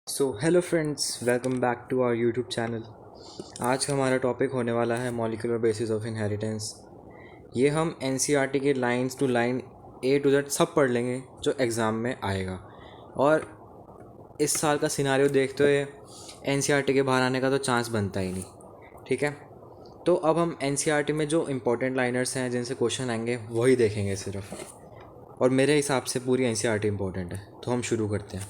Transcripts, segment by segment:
So hello friends, welcome back to our YouTube channel. आज का हमारा टॉपिक होने वाला है मॉलिक्यूलर बेसिस ऑफ इनहेरिटेंस। ये हम एनसीईआरटी के lines to line A to Z सब पढ़ लेंगे जो एग्ज़ाम में आएगा। और इस साल का सिनारियो देखते हुए एनसीईआरटी के बाहर आने का तो चांस बनता ही नहीं। ठीक है, तो अब हम एनसीईआरटी में जो इम्पोर्टेंट लाइनर्स हैं जिनसे क्वेश्चन आएंगे वही देखेंगे सिर्फ। और मेरे हिसाब से पूरी एनसीईआरटी इम्पोर्टेंट है, तो हम शुरू करते हैं।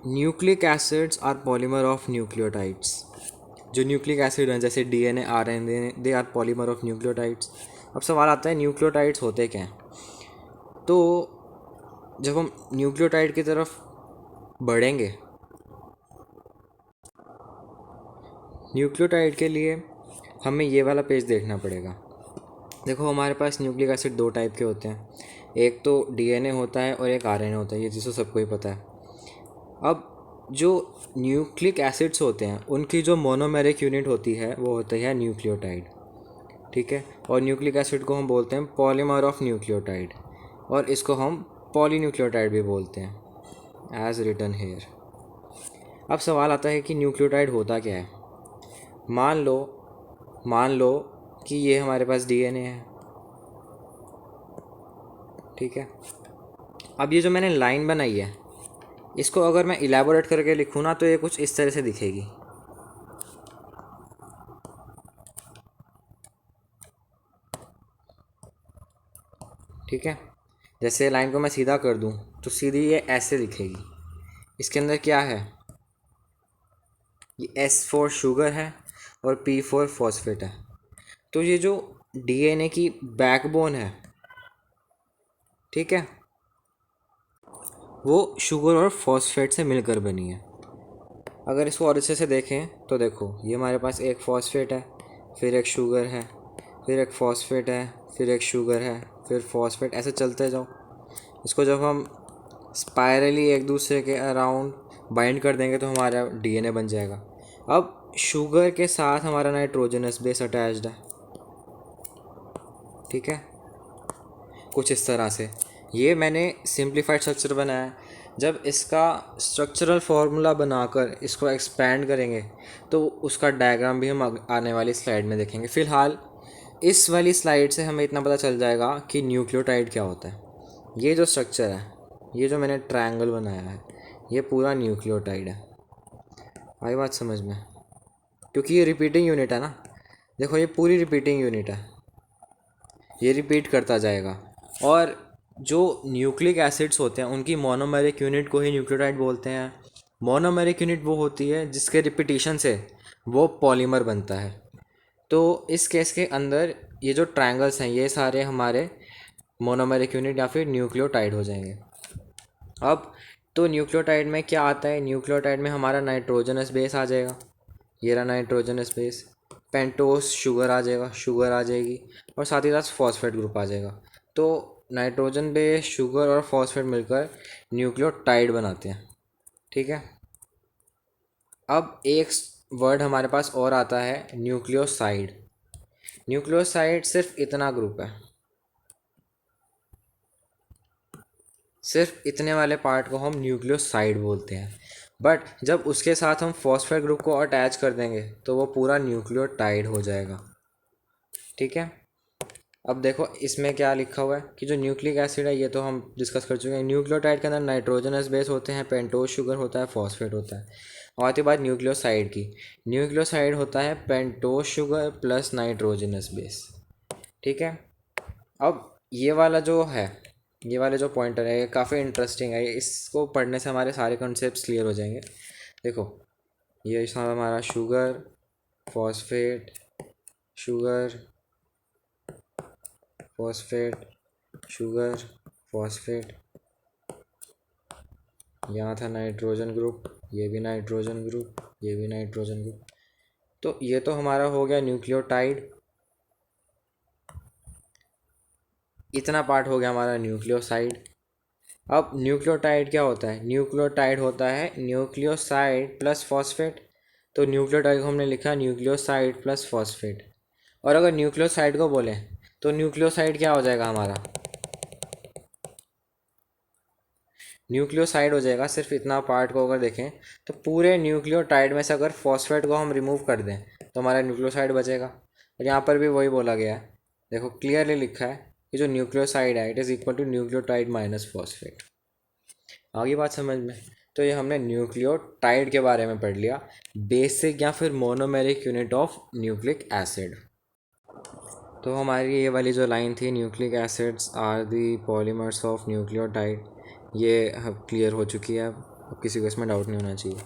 Nucleic acids are polymer of nucleotides. जो न्यूक्लिक एसिड हैं जैसे DNA, RNA, they are polymer of nucleotides. अब सवाल आता है न्यूक्लियोटाइड्स होते क्या हैं। तो जब हम न्यूक्लियोटाइड की तरफ बढ़ेंगे, न्यूक्लियोटाइड के लिए हमें ये वाला पेज देखना पड़ेगा। देखो, हमारे पास न्यूक्लिक एसिड दो टाइप के होते हैं, एक तो डीएनए होता है और एक आरएनए होता है, ये जिसको सबको ही पता है। अब जो न्यूक्लिक एसिड्स होते हैं उनकी जो मोनोमेरिक यूनिट होती है वो होती है न्यूक्लियोटाइड। ठीक है, और न्यूक्लिक एसिड को हम बोलते हैं पॉलीमर ऑफ न्यूक्लियोटाइड, और इसको हम पॉलीन्यूक्लियोटाइड भी बोलते हैं एज रिटन हेयर। अब सवाल आता है कि न्यूक्लियोटाइड होता क्या है। मान लो कि ये हमारे पास डीएनए है। ठीक है, अब ये जो मैंने लाइन बनाई है इसको अगर मैं इलेबोरेट करके लिखूँ ना तो ये कुछ इस तरह से दिखेगी। ठीक है, जैसे लाइन को मैं सीधा कर दूं तो सीधी ये ऐसे दिखेगी। इसके अंदर क्या है, ये एस फॉर शुगर है और पी फॉर फॉस्फेट है। तो ये जो डीएनए की बैकबोन है, ठीक है, वो शुगर और फॉस्फेट से मिलकर बनी है। अगर इसको और अच्छे से देखें तो देखो, ये हमारे पास एक फॉस्फेट है, फिर एक शुगर है, फिर एक फॉस्फेट है, फिर एक शुगर है, फिर फॉस्फेट, ऐसे चलते जाओ। इसको जब हम स्पायरली एक दूसरे के अराउंड बाइंड कर देंगे तो हमारा डीएनए बन जाएगा। अब शुगर के साथ हमारा नाइट्रोजनस बेस अटैच्ड है। ठीक है, कुछ इस तरह से ये मैंने सिंप्लीफाइड स्ट्रक्चर बनाया है। जब इसका स्ट्रक्चरल फार्मूला बनाकर इसको एक्सपेंड करेंगे तो उसका डायग्राम भी हम आने वाली स्लाइड में देखेंगे। फ़िलहाल इस वाली स्लाइड से हमें इतना पता चल जाएगा कि न्यूक्लियोटाइड क्या होता है। ये जो स्ट्रक्चर है, ये जो मैंने ट्रायंगल बनाया है, ये पूरा न्यूक्लियोटाइड है। आई बात समझ में? क्योंकि ये रिपीटिंग यूनिट है ना। देखो, ये पूरी रिपीटिंग यूनिट है, ये रिपीट करता जाएगा। और जो न्यूक्लिक एसिड्स होते हैं उनकी मोनोमेरिक यूनिट को ही न्यूक्लियोटाइड बोलते हैं। मोनोमेरिक यूनिट वो होती है जिसके रिपीटिशन से वो पॉलीमर बनता है। तो इस केस के अंदर ये जो ट्रायंगल्स हैं ये सारे हमारे मोनोमेरिक यूनिट या फिर न्यूक्लियोटाइड हो जाएंगे। अब तो न्यूक्लियोटाइड में क्या आता है, न्यूक्लियोटाइड में हमारा नाइट्रोजनस बेस आ जाएगा, ये रहा नाइट्रोजनस बेस। पेंटोस शुगर आ जाएगा, शुगर आ जाएगी, और साथ ही साथ फॉस्फेट ग्रुप आ जाएगा। तो नाइट्रोजन बेस, शुगर और फॉस्फेट मिलकर न्यूक्लियोटाइड बनाते हैं। ठीक है, अब एक वर्ड हमारे पास और आता है न्यूक्लियोसाइड। न्यूक्लियोसाइड सिर्फ इतना ग्रुप है, सिर्फ इतने वाले पार्ट को हम न्यूक्लियोसाइड बोलते हैं। बट जब उसके साथ हम फॉस्फेट ग्रुप को अटैच कर देंगे तो वो पूरा न्यूक्लियोटाइड हो जाएगा। ठीक है, अब देखो इसमें क्या लिखा हुआ है कि जो न्यूक्लिक एसिड है ये तो हम डिस्कस कर चुके हैं। न्यूक्लियोटाइड के अंदर नाइट्रोजनस बेस होते हैं, पेंटोस शुगर होता है, फॉस्फेट होता है। और आती बात न्यूक्लियोसाइड की, न्यूक्लियोसाइड होता है pentose sugar plus nitrogenous base. ठीक है, अब ये वाला जो है, ये वाले जो पॉइंटर है ये काफ़ी इंटरेस्टिंग है। इसको पढ़ने से हमारे सारे कॉन्सेप्ट्स क्लियर हो जाएंगे। देखो, ये इसमें हमारा sugar, phosphate, sugar, phosphate, sugar, phosphate, यहाँ था नाइट्रोजन ग्रुप, ये भी नाइट्रोजन ग्रुप, ये भी नाइट्रोजन ग्रुप। तो ये तो हमारा हो गया न्यूक्लियोटाइड। इतना पार्ट हो गया हमारा न्यूक्लियोसाइड। अब न्यूक्लियोटाइड क्या होता है, न्यूक्लियोटाइड होता है न्यूक्लियोसाइड प्लस फॉस्फेट। तो न्यूक्लियोटाइड को हमने लिखा न्यूक्लियोसाइड प्लस फॉस्फेट। और अगर न्यूक्लियोसाइड को बोलें तो न्यूक्लियोसाइड क्या हो जाएगा हमारा, न्यूक्लियोसाइड हो जाएगा। सिर्फ इतना पार्ट को अगर देखें तो पूरे न्यूक्लियोटाइड में से अगर फॉस्फेट को हम रिमूव कर दें तो हमारा न्यूक्लियोसाइड बचेगा। और यहाँ पर भी वही बोला गया है, देखो क्लियरली लिखा है कि जो न्यूक्लियोसाइड है it is equal to nucleotide minus phosphate. आगे बात समझ में। तो ये हमने न्यूक्लियोटाइड के बारे में पढ़ लिया, बेसिक या फिर monomeric unit of nucleic acid. तो हमारी ये वाली जो लाइन थी, nucleic acids are the polymers of nucleotide, ये क्लियर हो चुकी है। अब किसी को इसमें डाउट नहीं होना चाहिए।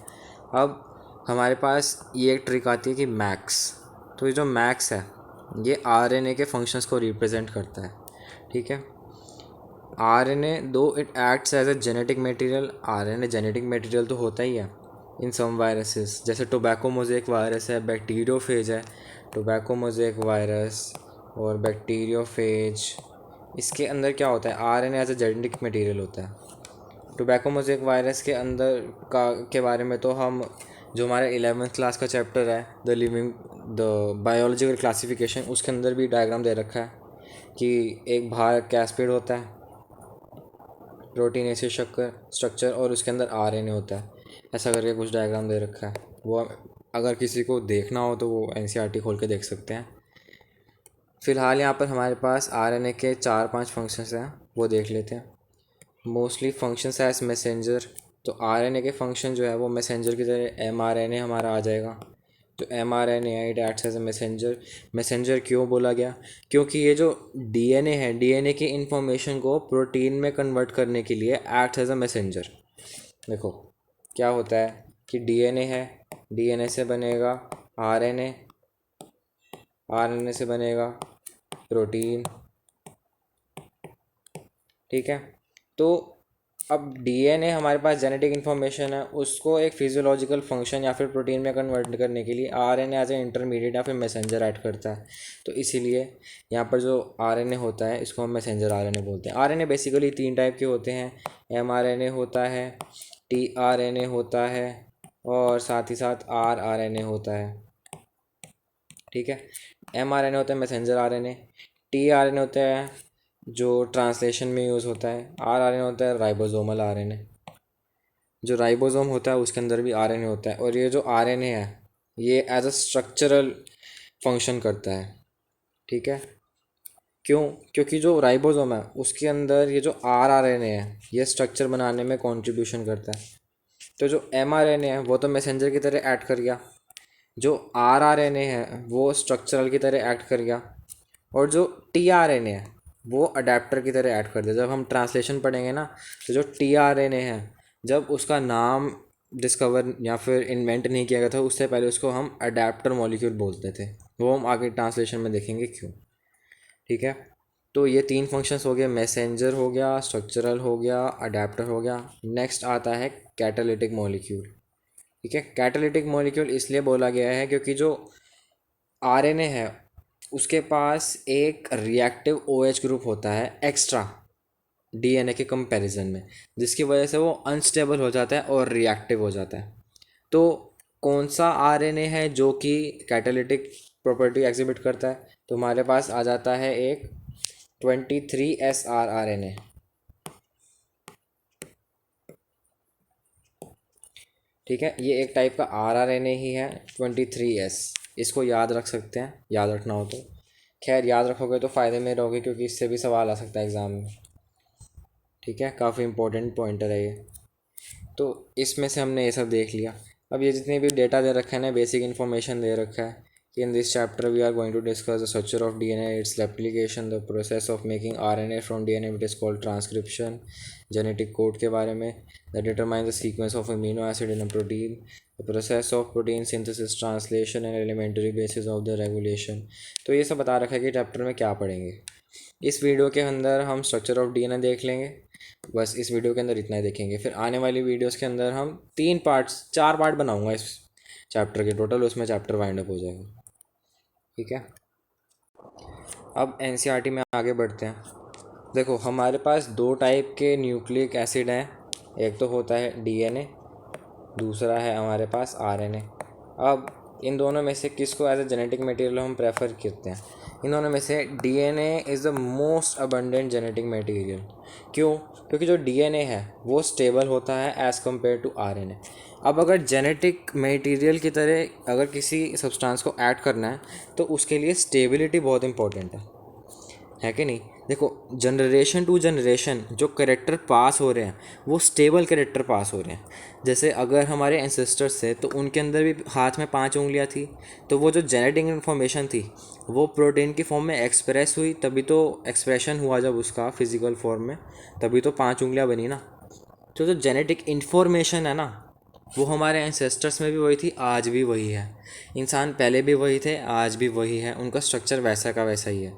अब हमारे पास ये एक ट्रिक आती है कि मैक्स। तो ये जो मैक्स है ये आरएनए के फंक्शंस को रिप्रेजेंट करता है, ठीक है। RNA though it acts as a genetic material, RNA genetic material तो होता ही है इन सम वायरसेस, जैसे टोबैको मोज़ेक वायरस है, बैक्टीरियोफेज है, टोबैको मोज़ेक वायरस और बैक्टीरियोफेज। इसके अंदर क्या होता है, RNA as a genetic material होता है। टोबैको मोज़ेक वायरस के अंदर के बारे में तो हम जो हमारे 11th क्लास का चैप्टर है द बायोलॉजिकल क्लासिफिकेशन, उसके अंदर भी डायग्राम दे रखा है कि एक बाहर कैस्पेड होता है प्रोटीन ऐसे स्ट्रक्चर और उसके अंदर आरएनए होता है, ऐसा करके कुछ डायग्राम दे रखा है। वो अगर किसी को देखना हो तो वो एनसीईआरटी खोल के देख सकते हैं। फ़िलहाल यहाँ पर हमारे पास आरएनए के 4-5 फंक्शंस हैं, वो देख लेते हैं। मोस्टली फंक्शंस एज मैसेंजर, तो आरएनए के फंक्शन जो है वो मैसेंजर की तरह एमआरएनए हमारा आ जाएगा। तो एमआरएनए है it acts as a messenger. Messenger क्यों बोला गया, क्योंकि ये जो डीएनए है, डीएनए की इंफॉर्मेशन को प्रोटीन में कन्वर्ट करने के लिए एक्ट एज ए मैसेंजर। देखो क्या होता है कि डीएनए है, डीएनए से बनेगा आरएनए, आरएनए से बनेगा प्रोटीन, ठीक है। तो अब डीएनए हमारे पास जेनेटिक इन्फॉर्मेशन है, उसको एक फिजियोलॉजिकल फंक्शन या फिर प्रोटीन में कन्वर्ट करने के लिए आरएनए एज ए इंटरमीडिएट या फिर मैसेंजर ऐड करता है। तो इसीलिए यहाँ पर जो आरएनए होता है इसको हम मैसेंजर आरएनए बोलते हैं। आरएनए बेसिकली 3 टाइप के होते हैं, एमआरएनए होता है, टीआरएनए होता है और साथ ही साथ आरआरएनए होता है, ठीक है। एमआरएनए होता है मैसेंजर आरएनए, टीआरएनए होता है जो ट्रांसलेशन में यूज़ होता है, आरआरएनए होता है राइबोसोमल आरएनए। जो राइबोसोम होता है उसके अंदर भी आरएनए होता है, और ये जो आरएनए है ये एज अ स्ट्रक्चरल फंक्शन करता है, ठीक है। क्यों, क्योंकि जो राइबोसोम है उसके अंदर ये जो आरआरएनए है ये स्ट्रक्चर बनाने में कंट्रीब्यूशन करता है। तो जो एमआरएनए है वो तो मैसेंजर की तरह ऐड कर गया, जो आरआरएनए है वो स्ट्रक्चरल की तरह ऐड कर गया, और जो टीआरएनए है वो अडेप्टर की तरह ऐड कर दिया। जब हम ट्रांसलेशन पढ़ेंगे ना तो जो टीआरएनए है जब उसका नाम डिस्कवर या फिर इन्वेंट नहीं किया गया था उससे पहले उसको हम अडेप्टर मॉलिक्यूल बोलते थे, वो हम आगे ट्रांसलेशन में देखेंगे क्यों, ठीक है। तो ये 3 फंक्शंस हो गए, मैसेंजर हो गया, स्ट्रक्चरल हो गया, अडेप्टर हो गया। नेक्स्ट आता है कैटालिटिक मॉलिक्यूल, ठीक है। कैटालिटिक मॉलिक्यूल इसलिए बोला गया है क्योंकि जो आरएनए है उसके पास एक रिएक्टिव ओएच ग्रुप होता है एक्स्ट्रा डीएनए के कंपैरिजन में, जिसकी वजह से वो अनस्टेबल हो जाता है और रिएक्टिव हो जाता है। तो कौन सा आरएनए है जो कि कैटालिटिक प्रॉपर्टी एग्जिबिट करता है, तो हमारे पास आ जाता है एक 23SR आरएनए, ठीक है। ये एक टाइप का आरआरएनए ही है 23S, इसको याद रख सकते हैं, याद रखना हो तो। खैर याद रखोगे तो फ़ायदे में रहोगे क्योंकि इससे भी सवाल आ सकता है एग्ज़ाम में, ठीक है। काफ़ी इंपॉर्टेंट पॉइंटर है ये। तो इसमें से हमने ये सब देख लिया। अब ये जितने भी डेटा दे रखा है ना, बेसिक इन्फॉर्मेशन दे रखा है कि in this chapter we are going to discuss the structure of DNA, its application, the process of making RNA from DNA which is called transcription, genetic code के बारे में, the determine the sequence of amino acid in a protein, the process of protein synthesis, translation and elementary basis of the regulation. तो ये सब बता रखा है कि चैप्टर में क्या पढ़ेंगे। इस वीडियो के अंदर हम स्ट्रक्चर ऑफ डीएनए देख लेंगे, बस इस वीडियो के अंदर इतना ही देखेंगे। फिर आने वाली वीडियोस के अंदर हम 4 पार्ट बनाऊंगा इस चैप्टर के टोटल, उसमें चैप्टर वाइंड अप हो जाएगा, ठीक है। अब एनसीईआरटी में आगे बढ़ते हैं। देखो हमारे पास 2 टाइप के न्यूक्लिक एसिड हैं, एक तो होता है डीएनए, दूसरा है हमारे पास आरएनए। अब इन दोनों में से किसको एज ए जेनेटिक मटेरियल हम प्रेफर करते हैं? इन दोनों में से DNA is the most abundant genetic material. क्यों? क्योंकि जो डीएनए है वो स्टेबल होता है एज़ कम्पेयर टू आरएनए। अब अगर जेनेटिक मटेरियल की तरह अगर किसी सब्सटेंस को ऐड करना है तो उसके लिए स्टेबिलिटी बहुत इंपॉर्टेंट है कि नहीं? देखो, जनरेशन टू जनरेशन जो करेक्टर पास हो रहे हैं वो स्टेबल करेक्टर पास हो रहे हैं। जैसे अगर हमारे एंसेस्टर्स थे तो उनके अंदर भी हाथ में 5 उंगलियां थी, तो वो जो जेनेटिक इन्फॉर्मेशन थी वो प्रोटीन की फॉर्म में एक्सप्रेस हुई, तभी तो एक्सप्रेशन हुआ जब उसका फिजिकल फॉर्म में, तभी तो 5 उंगलियां बनी ना। तो जो जेनेटिक इन्फॉर्मेशन है ना वो हमारे एंसेस्टर्स में भी वही थी, आज भी वही है। इंसान पहले भी वही थे, आज भी वही है, उनका स्ट्रक्चर वैसा का वैसा ही है।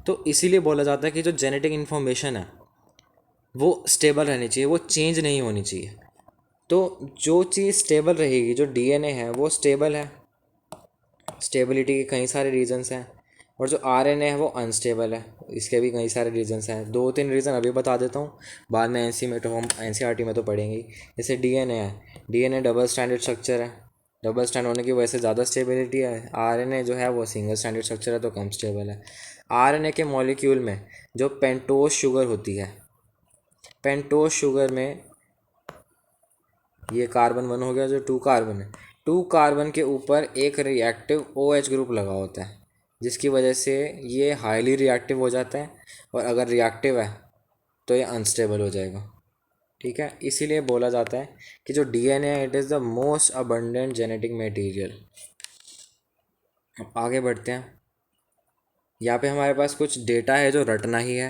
तो इसीलिए बोला जाता है कि जो जेनेटिक इन्फॉर्मेशन है वो स्टेबल रहनी चाहिए, वो चेंज नहीं होनी चाहिए। तो जो चीज़ स्टेबल रहेगी, जो डीएनए है वो स्टेबल है। स्टेबिलिटी के कई सारे रीजंस हैं। और जो आरएनए है वो अनस्टेबल है, इसके भी कई सारे रीजंस हैं। 2-3 रीज़न अभी बता देता हूँ, बाद में हम एनसीईआरटी में तो पढ़ेंगे। जैसे डीएनए है, डीएनए डबल स्टैंडर्ड स्ट्रक्चर है, डबल स्टैंड होने की वजह से ज़्यादा स्टेबिलिटी है। आरएनए जो है वो सिंगल स्टैंडर्ड स्ट्रक्चर है तो कम स्टेबल है। आरएनए के मॉलिक्यूल में जो पेंटोज शुगर होती है, पेंटोज शुगर में ये कार्बन 1 हो गया, जो 2 कार्बन है, 2 कार्बन के ऊपर एक रिएक्टिव OH ग्रुप लगा होता है, जिसकी वजह से ये हाईली रिएक्टिव हो जाता है। और अगर रिएक्टिव है तो ये अनस्टेबल हो जाएगा। ठीक है, इसीलिए बोला जाता है कि जो डीएनए है it is the most abundant genetic material. अब आगे बढ़ते हैं। यहाँ पे हमारे पास कुछ डेटा है जो रटना ही है,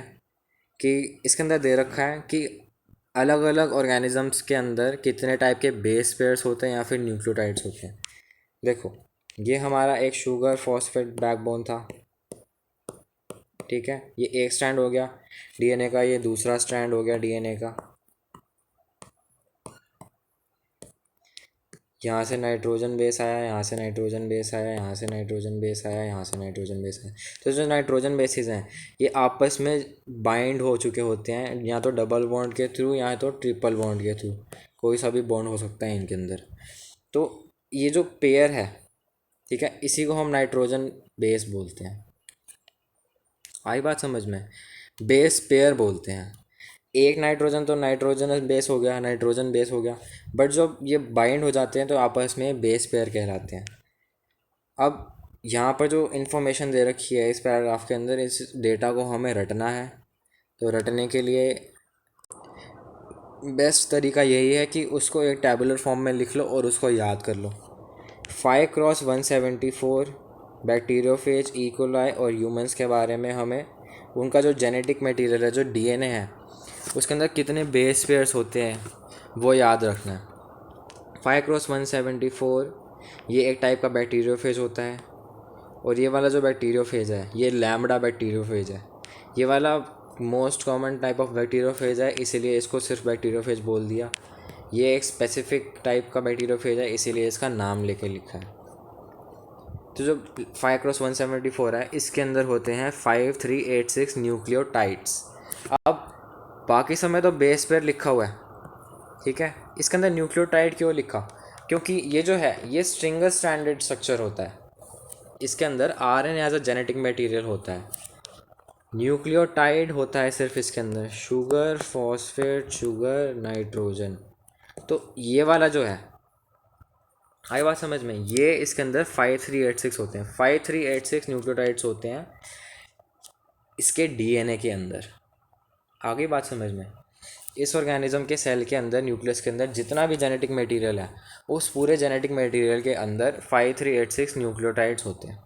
कि इसके अंदर दे रखा है कि अलग अलग ऑर्गेनिजम्स के अंदर कितने टाइप के बेस पेयर्स होते हैं या फिर न्यूक्लियोटाइड्स होते हैं। देखो, ये हमारा एक शुगर फॉस्फेट बैकबोन था। ठीक है, ये एक स्ट्रैंड हो गया डीएनए का, ये दूसरा स्ट्रैंड हो गया डीएनए का। यहाँ से नाइट्रोजन बेस आया, यहाँ से नाइट्रोजन बेस आया, यहाँ से नाइट्रोजन बेस आया, यहाँ से नाइट्रोजन बेस आया। तो जो नाइट्रोजन बेसिस हैं ये आपस में बाइंड हो चुके होते हैं, या तो डबल बॉन्ड के थ्रू या तो ट्रिपल बॉन्ड के थ्रू, कोई सा भी बॉन्ड हो सकता है इनके अंदर। तो ये जो पेयर है, ठीक है, इसी को हम नाइट्रोजन बेस बोलते हैं। आई बात समझ में? बेस पेयर बोलते हैं। एक नाइट्रोजन तो नाइट्रोजन बेस हो गया, नाइट्रोजन बेस हो गया, बट जब ये बाइंड हो जाते हैं तो आपस में बेस पेयर कहलाते हैं। अब यहाँ पर जो इन्फॉर्मेशन दे रखी है इस पैराग्राफ के अंदर, इस डेटा को हमें रटना है। तो रटने के लिए बेस्ट तरीका यही है कि उसको एक टैबुलर फॉर्म में लिख लो और उसको याद कर लो। 5x174 बैक्टीरियोफेज, इकोलाई और ह्यूमंस के बारे में हमें उनका जो जेनेटिक मटेरियल है, जो डीएनए है, उसके अंदर कितने बेस पेयर्स होते हैं वो याद रखना है। 5x174 ये एक टाइप का बैक्टीरियोफेज होता है। और ये वाला जो बैक्टीरियोफेज है ये लैम्बडा बैक्टीरियोफेज है। ये वाला most common type of bacteriophage है, इसीलिए इसको सिर्फ बैक्टीरियोफेज बोल दिया। ये एक स्पेसिफिक टाइप का बैक्टीरियोफेज है, इसीलिए इसका नाम लेके लिखा है। तो जो 5x174 है इसके अंदर होते हैं 5386 न्यूक्लियोटाइड्स। अब बाकी समय तो बेस पेयर लिखा हुआ है, ठीक है, इसके अंदर न्यूक्लियोटाइड क्यों लिखा? क्योंकि ये जो है ये स्ट्रिंगर स्ट्रैंडेड स्ट्रक्चर होता है, इसके अंदर RNA as a genetic material होता है। न्यूक्लियोटाइड होता है सिर्फ इसके अंदर शुगर फॉस्फेट शुगर नाइट्रोजन। तो ये वाला जो है, आई बात समझ में, ये इसके अंदर 5386 होते हैं, 5386 न्यूक्लियोटाइड्स होते हैं इसके डीएनए के अंदर। आगे बात समझ में? इस ऑर्गेनिज्म के सेल के अंदर, न्यूक्लियस के अंदर जितना भी जेनेटिक मटेरियल है उस पूरे जेनेटिक मटेरियल के अंदर 5386 न्यूक्लियोटाइड्स होते हैं।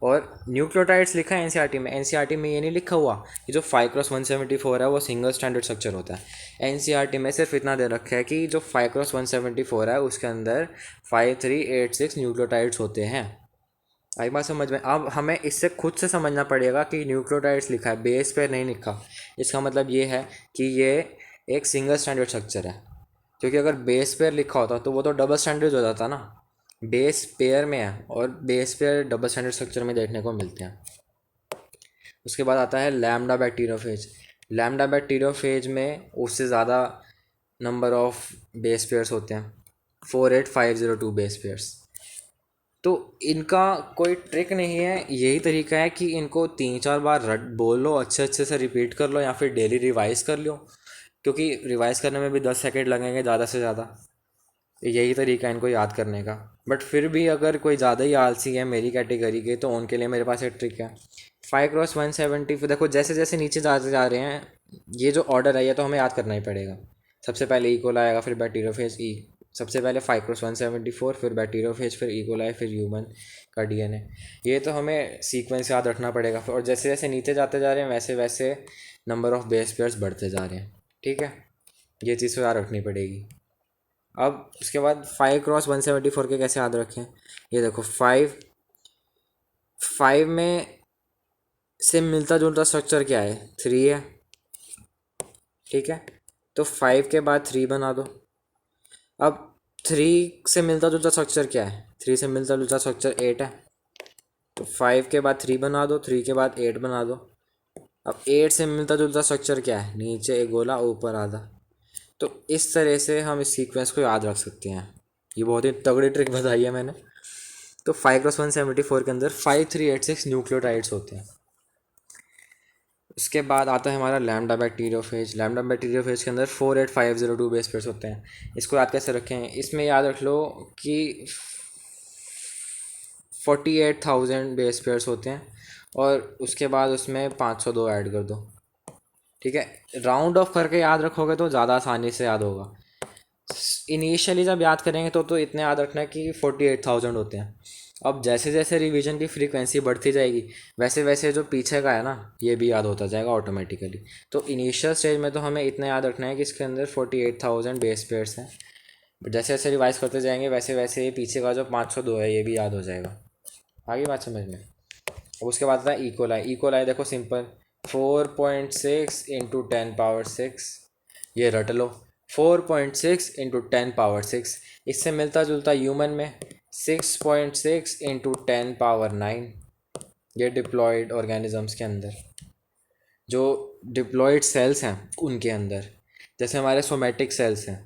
और न्यूक्लियोटाइड्स लिखा है एनसीईआरटी में, एनसीईआरटी में ये नहीं लिखा हुआ कि जो 5x174 है वो सिंगल स्टैंडर्ड स्ट्रक्चर होता है। एनसीईआरटी में सिर्फ इतना दे रखा है कि जो 5x174 है उसके अंदर 5386 न्यूक्लियोटाइड्स होते हैं। आई बात समझ में? अब हमें इससे खुद से समझना पड़ेगा कि न्यूक्लियोटाइड्स लिखा है, बेस पे नहीं लिखा। इसका मतलब ये है कि ये एक सिंगल स्टैंडर्ड स्ट्रक्चर है, क्योंकि अगर बेस पेयर लिखा होता तो वो तो डबल स्टैंडर्ड हो जाता ना। बेस पेयर में है और base pair double standard structure में देखने को मिलते हैं। उसके बाद आता है लैम्बडा बैक्टीरियोफेज। लैम्बडा बैक्टीरियोफेज में उससे ज़्यादा नंबर ऑफ बेस पेयर्स होते हैं। 48502 बेस पेयर्स। तो इनका कोई ट्रिक नहीं है, यही तरीका है कि इनको 3-4 बार रट बोलो, अच्छे अच्छे से रिपीट कर लो, या फिर डेली रिवाइज कर लो, क्योंकि रिवाइज करने में भी 10 सेकेंड लगेंगे ज़्यादा से ज़्यादा। यही तरीका है इनको याद करने का। बट फिर भी अगर कोई ज़्यादा ही आलसी है मेरी कैटेगरी के, तो उनके लिए मेरे पास एक ट्रिक है। 5 × 170, फिर देखो जैसे जैसे नीचे जाते जा रहे हैं, ये जो ऑर्डर है ये तो हमें याद करना ही पड़ेगा। सबसे पहले इकोल आएगा, फिर बैक्टीरियोफेज ई। सबसे पहले 5 × 174, फिर बैक्टीरियोफेज, फिर इकोलाई, फिर ह्यूमन का डीएनए। ये तो हमें सीक्वेंस याद रखना पड़ेगा। और जैसे जैसे नीचे जाते जा रहे हैं वैसे वैसे नंबर ऑफ़ बेस पेयर्स बढ़ते जा रहे हैं। ठीक है, ये चीज़ तो याद रखनी पड़ेगी। अब उसके बाद 5 × 174 के कैसे याद रखें। ये देखो 5 में से मिलता जुलता स्ट्रक्चर क्या है, 3 है। ठीक है, तो 5 के बाद 3 बना दो। अब 3 से मिलता जुलता स्ट्रक्चर क्या है, 3 से मिलता जुलता स्ट्रक्चर 8 है। तो 5 के बाद 3 बना दो, 3 के बाद 8 बना दो। अब 8 से मिलता जुलता स्ट्रक्चर क्या है, नीचे एक गोला ऊपर आधा। तो इस तरह से हम इस सीक्वेंस को याद रख सकते हैं। ये बहुत ही तगड़ी ट्रिक बताई है मैंने। तो 5 × 174 के अंदर 5386 न्यूक्लियोटाइड्स होते हैं। उसके बाद आता है हमारा लैम्डा बैक्टीरियोफेज। लैम्डा बैक्टीरियोफेज के अंदर 48502 बेस पेयर्स होते हैं। इसको याद कैसे रखें, इसमें याद रख लो कि 48,000 बेस पेयर्स होते हैं, और उसके बाद उसमें 502 ऐड कर दो। ठीक है, राउंड ऑफ करके याद रखोगे तो ज़्यादा आसानी से याद होगा। इनिशियली जब याद करेंगे तो इतने याद रखना है कि 48,000 होते हैं। अब जैसे जैसे रिवीजन की फ्रीक्वेंसी बढ़ती जाएगी वैसे वैसे जो पीछे का है ना ये भी याद होता जाएगा ऑटोमेटिकली। तो इनिशियल स्टेज में तो हमें इतना याद रखना है कि इसके अंदर 48,000 बेस पेयर्स हैं। बट जैसे जैसे रिवाइज करते जाएंगे वैसे वैसे ये पीछे का जो 502 है ये भी याद हो जाएगा। आगे बात समझ में। अब उसके बाद आता है इकोलाई। इकोलाई देखो सिंपल, 4.6 × 10⁻⁶। ये रट लो, 4.6 × 10⁻⁶। इससे मिलता जुलता ह्यूमन में 6.6 × 10⁻⁹। ये डिप्लॉयड ऑर्गेनिजम्स के अंदर, जो डिप्लॉयड सेल्स हैं उनके अंदर, जैसे हमारे सोमेटिक सेल्स हैं।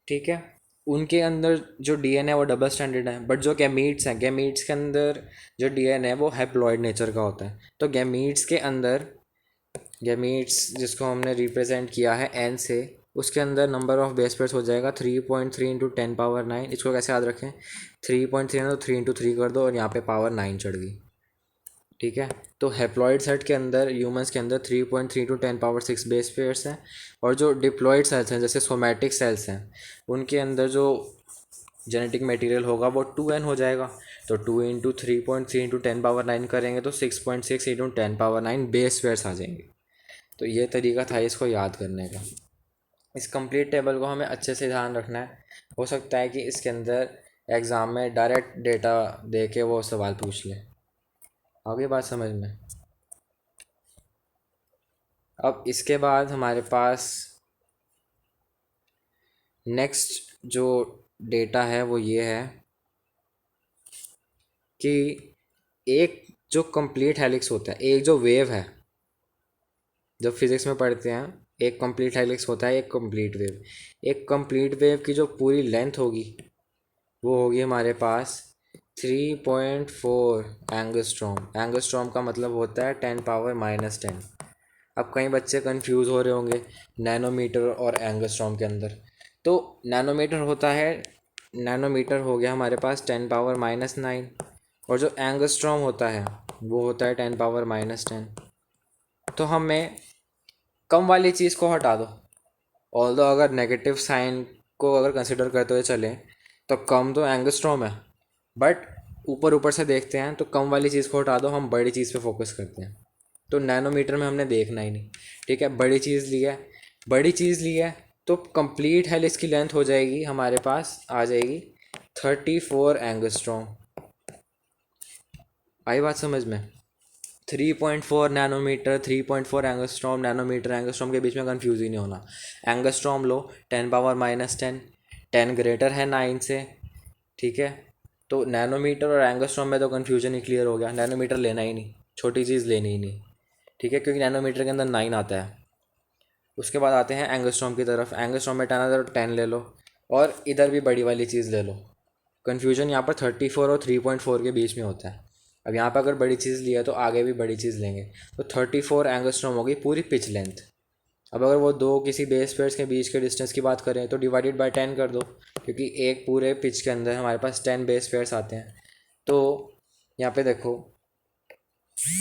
ठीक है, उनके अंदर जो डीएनए वो डबल स्टैंडर्ड है। बट जो गैमीट्स हैं, गैमीट्स के अंदर जो डीएनए है वो हैप्लॉयड नेचर का होता है। तो गैमीट्स के अंदर, गैमीट्स जिसको हमने रिप्रेजेंट किया है एन से, उसके अंदर नंबर ऑफ बेस पेयर्स हो जाएगा 3.3 × 10⁻⁹। इसको कैसे याद रखें, 3.3 है तो 3 × 3 कर दो और यहाँ पे पावर 9 चढ़ गई। ठीक है, तो हैप्लॉयड सेट के अंदर, ह्यूमंस के अंदर 3.3 × 10⁻⁶ बेस पेयर्स हैं। और जो डिप्लॉयड सेल्स हैं जैसे सोमैटिक सेल्स हैं, उनके अंदर जो जेनेटिक मटेरियल होगा वो 2n हो जाएगा। तो 2 × 3.3 × 10⁻9 करेंगे तो 6.6 × 10⁻9 बेस पेयर्स आ जाएंगे। तो ये तरीका था इसको याद करने का। इस कंप्लीट टेबल को हमें अच्छे से ध्यान रखना है। हो सकता है कि इसके अंदर एग्ज़ाम में डायरेक्ट डेटा दे के वो सवाल पूछ ले। आगे बात समझ में। अब इसके बाद हमारे पास नेक्स्ट जो डेटा है वो ये है कि एक जो कंप्लीट हेलिक्स होता है, एक जो वेव है, जब फिज़िक्स में पढ़ते हैं एक कंप्लीट हेलिक्स होता है, एक कंप्लीट वेव। एक कंप्लीट वेव की जो पूरी लेंथ होगी वो होगी हमारे पास 3.4 एंगस्ट्रॉम। एंगस्ट्रॉम का मतलब होता है 10⁻⁻10। अब कई बच्चे कंफ्यूज हो रहे होंगे नैनोमीटर और एंगस्ट्रॉम के अंदर। तो नैनोमीटर होता है, नैनोमीटर हो गया हमारे पास 10⁻⁻9, और जो एंगस्ट्रॉम होता है वो होता है 10⁻⁻10। तो हमें कम वाली चीज़ को हटा दो। ऑल्दो अगर नेगेटिव साइन को अगर कंसिडर करते हुए चलें तो कम तो एंगस्ट्रॉम है, बट ऊपर ऊपर से देखते हैं तो कम वाली चीज़ को हटा दो, हम बड़ी चीज़ पे फोकस करते हैं। तो नैनोमीटर में हमने देखना ही नहीं। ठीक है, बड़ी चीज़ ली है, बड़ी चीज़ ली है तो कंप्लीट हेलिक्स की लेंथ हो जाएगी हमारे पास, आ जाएगी 34 एंगस्ट्रॉम। आई बात समझ में। 3.4 नैनोमीटर, 3.4 एंगस्ट्रॉम, नैनोमीटर एंगस्ट्रॉम के बीच में कंफ्यूज ही नहीं होना। एंगस्ट्रॉम लो 10⁻⁻10, 10 ग्रेटर है 9 से। ठीक है, तो नैनोमीटर और एंगस्ट्रॉम में तो कन्फ्यूजन ही क्लियर हो गया, नैनोमीटर लेना ही नहीं, छोटी चीज़ लेनी ही नहीं। ठीक है, क्योंकि नैनोमीटर के अंदर 9 आता है। उसके बाद आते हैं एंगस्ट्रॉम की तरफ। एंगस्ट्रॉम में 10 है तो 10 ले लो, और इधर भी बड़ी वाली चीज़ ले लो। कन्फ्यूजन यहाँ पर 34 और 3.4 के बीच में होता है। अब यहाँ पर अगर बड़ी चीज़ लिया तो आगे भी बड़ी चीज़ लेंगे, तो 34 एंगस्ट्रॉम होगी पूरी पिच लेंथ। अब अगर वो दो किसी बेस पेयर्स के बीच के डिस्टेंस की बात करें तो डिवाइडेड बाय 10 कर दो, क्योंकि एक पूरे पिच के अंदर हमारे पास 10 बेस पेयर्स आते हैं। तो यहाँ पे देखो,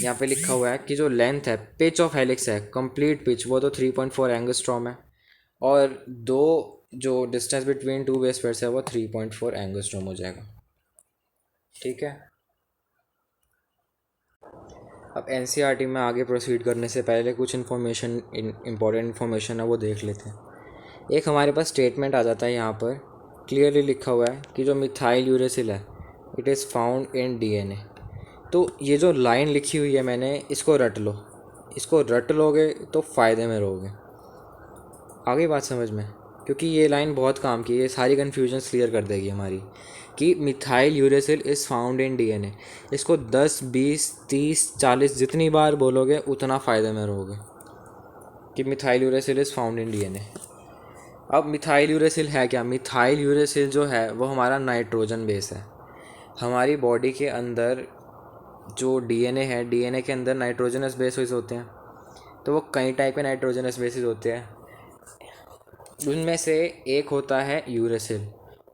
यहाँ पे लिखा हुआ है कि जो लेंथ है पिच ऑफ हेलिक्स है, कंप्लीट पिच, वो तो 3.4 एंगस्ट्रॉम है, और दो जो distance between two base pairs है वो 3.4 एंगस्ट्रॉम हो जाएगा। ठीक है। अब एनसीईआरटी में आगे प्रोसीड करने से पहले कुछ इन्फॉर्मेशन, इम्पॉर्टेंट इन्फॉर्मेशन है वो देख लेते हैं। एक हमारे पास स्टेटमेंट आ जाता है यहाँ पर, क्लियरली लिखा हुआ है कि जो मिथाइल यूरेसिल है it is found in DNA. तो ये जो लाइन लिखी हुई है मैंने, इसको रट लो, इसको रट लोगे तो फ़ायदे में रहोगे। आगे बात समझ में, क्योंकि ये लाइन बहुत काम की है, ये सारी कन्फ्यूजन्स क्लियर कर देगी हमारी कि methyl uracil is found in DNA. इसको 10, 20, 30, 40 जितनी बार बोलोगे उतना फ़ायदे में रहोगे कि methyl uracil is found in DNA. अब मिथाइल यूरेसिल है क्या? मिथाइल यूरेसिल जो है वो हमारा नाइट्रोजन बेस है। हमारी बॉडी के अंदर जो डीएनए है, डीएनए के अंदर नाइट्रोजनस बेसिस होते हैं। तो वो कई टाइप के नाइट्रोजनस बेसिस होते हैं, उनमें से एक होता है यूरेसिल।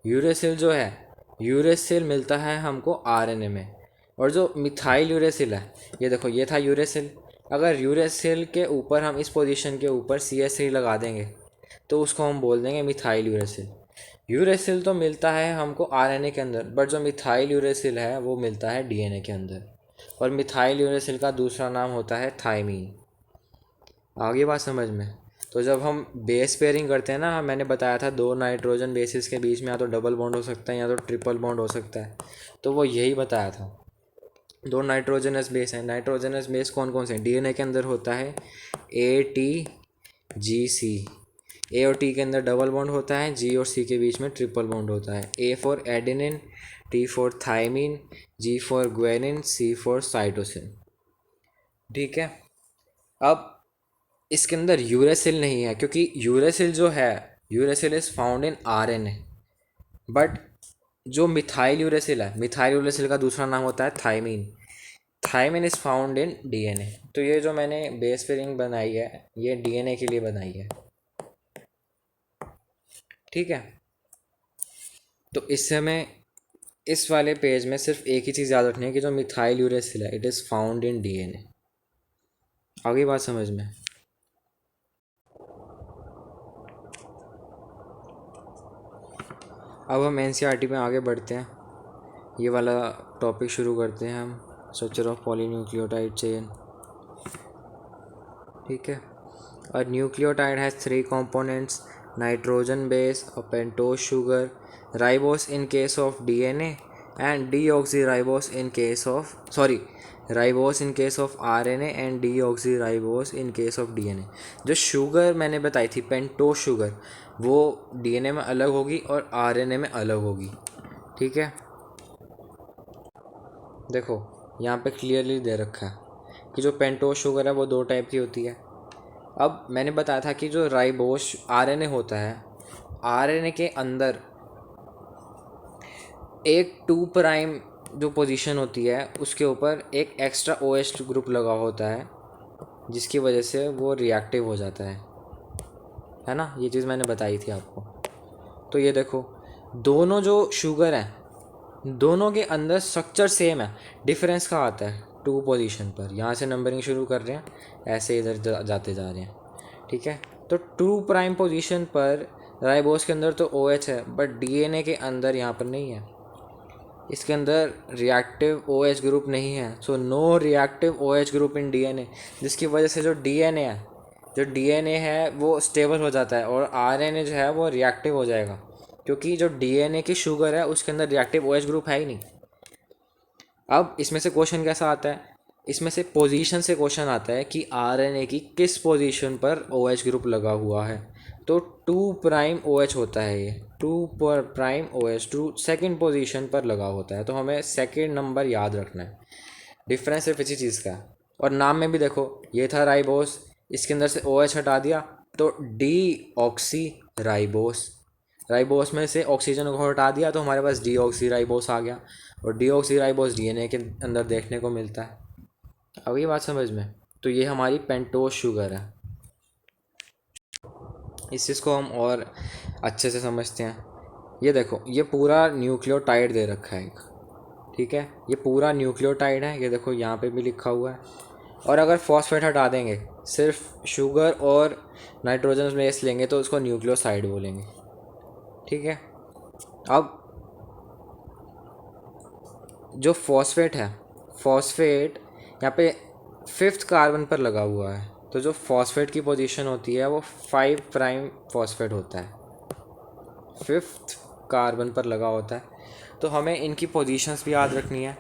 यूरेसिल जो है, यूरेसिल मिलता है हमको आरएनए में। और जो मिथाइल यूरेसिल है, ये देखो ये था यूरेसिल। अगर यूरेसिल के ऊपर हम इस पोजीशन के ऊपर CH3 लगा देंगे तो उसको हम बोल देंगे मिथाइल यूरेसिल। यूरेसिल तो मिलता है हमको आरएनए के अंदर, बट जो मिथाइल यूरेसिल है वो मिलता है डीएनए के अंदर। और मिथाइल यूरेसिल का दूसरा नाम होता है थायमीन। आगे बात समझ में। तो जब हम बेस पेयरिंग करते हैं ना, मैंने बताया था दो नाइट्रोजन बेसिस के बीच में या तो डबल बॉन्ड हो सकता है या तो ट्रिपल बॉन्ड हो सकता है, तो वो यही बताया था। दो नाइट्रोजनस बेस हैं। नाइट्रोजनस बेस कौन कौन से हैं? डीएनए के अंदर होता है ATGC। ए और टी के अंदर डबल बॉन्ड होता है, जी और सी के बीच में ट्रिपल बॉन्ड होता है। A for adenine, T for thymine, G for guanine, C for cytosine. ठीक है। अब इसके अंदर यूरेसिल नहीं है, क्योंकि यूरेसिल जो है, uracil is found in RNA. But जो मिथाइल यूरेसिल है, मिथाइल यूरेसिल का दूसरा नाम होता है thymine. Thymine is found in DNA. तो ये जो मैंने बेस पेयरिंग बनाई है ये डीएनए के लिए बनाई है। ठीक है। तो इससे हमें इस वाले पेज में सिर्फ एक ही चीज़ याद रखनी है कि जो मिथाइल यूरेसिल है it is found in DNA. आगे बात समझ में। अब हम एनसीईआरटी में आगे बढ़ते हैं, ये वाला टॉपिक शुरू करते हैं हम, स्ट्रक्चर ऑफ पॉलीन्यूक्लियोटाइड चेन। ठीक है। अ nucleotide has 3 components: nitrogen base, a pentose sugar, ribose in case of DNA, and deoxyribose in case of ribose in case of RNA, and deoxyribose in case of DNA. जो sugar मैंने बताई थी pentose sugar, वो DNA में अलग होगी और RNA में अलग होगी। ठीक है। देखो यहाँ पे क्लियरली दे रखा है कि जो पेंटोज शुगर है वो 2 टाइप की होती है। अब मैंने बताया था कि जो राइबोस आरएनए होता है, आरएनए के अंदर एक 2 प्राइम जो पोजीशन होती है उसके ऊपर एक एक्स्ट्रा OH ग्रुप लगा होता है, जिसकी वजह से वो रिएक्टिव हो जाता है ना। ये चीज़ मैंने बताई थी आपको। तो ये देखो, दोनों जो शुगर हैं दोनों के अंदर स्ट्रक्चर सेम है, डिफरेंस कहाँ आता है? 2 पोजीशन पर। यहाँ से नंबरिंग शुरू कर रहे हैं, ऐसे इधर जाते जा रहे हैं। ठीक है। तो 2 प्राइम पोजीशन पर राइबोस के अंदर तो OH है, बट डीएनए के अंदर यहाँ पर नहीं है। इसके अंदर रिएक्टिव OH ग्रुप नहीं है, so no reactive OH group in DNA, जिसकी वजह से जो डीएनए है वो स्टेबल हो जाता है और आरएनए जो है वो रिएक्टिव हो जाएगा, क्योंकि जो डीएनए की शुगर है उसके अंदर रिएक्टिव OH ग्रुप है ही नहीं। अब इसमें से क्वेश्चन कैसा आता है? इसमें से पोजीशन से क्वेश्चन आता है कि आरएनए की किस पोजीशन पर OH ग्रुप लगा हुआ है। तो 2 प्राइम OH होता है, ये 2 प्राइम OH 2 सेकेंड पोजीशन पर लगा होता है। तो हमें सेकेंड नंबर याद रखना है। डिफरेंस सिर्फ इसी चीज़ का है। और नाम में भी देखो, ये था राइबोस, इसके अंदर से OH हटा दिया तो डी ऑक्सी राइबोस। राइबोस में से ऑक्सीजन को हटा दिया तो हमारे पास डीऑक्सी राइबोस आ गया, और डीऑक्सी राइबोस डीएनए के अंदर देखने को मिलता है। अब ये बात समझ में? तो ये हमारी पेंटोस शुगर है। इस चीज़ को हम और अच्छे से समझते हैं। ये देखो, ये पूरा न्यूक्लियोटाइड दे रखा है एक, ठीक है, ये पूरा न्यूक्लियोटाइड है, ये देखो यहाँ पे भी लिखा हुआ है। और अगर फॉस्फेट हटा देंगे, सिर्फ शुगर और नाइट्रोजन बेस लेंगे तो उसको न्यूक्लियोसाइड बोलेंगे, ठीक है। अब जो फॉस्फेट है, फॉस्फेट यहाँ पे 5th कार्बन पर लगा हुआ है, तो जो फॉस्फेट की पोजीशन होती है वो 5 प्राइम फॉस्फेट होता है, 5th कार्बन पर लगा होता है। तो हमें इनकी पोजीशंस भी याद रखनी है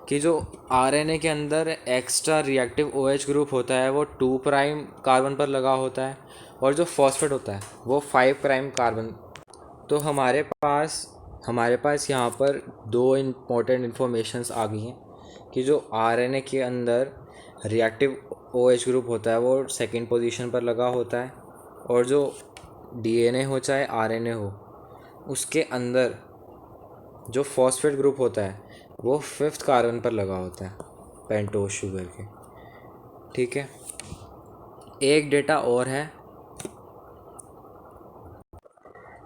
कि जो आरएनए के अंदर एक्स्ट्रा रिएक्टिव ओएच ग्रुप होता है वो 2 प्राइम कार्बन पर लगा होता है, और जो फॉस्फेट होता है वो 5 प्राइम कार्बन। तो हमारे पास यहाँ पर दो इम्पोर्टेंट इन्फॉर्मेशंस आ गई हैं कि जो आरएनए के अंदर रिएक्टिव ओएच ग्रुप होता है वो सेकंड पोजीशन पर लगा होता है, और जो डीएनए हो चाहे आरएनए हो उसके अंदर जो फॉस्फेट ग्रुप होता है वो 5th कार्बन पर लगा होता है पेंटोस शुगर के, ठीक है। एक डेटा और है,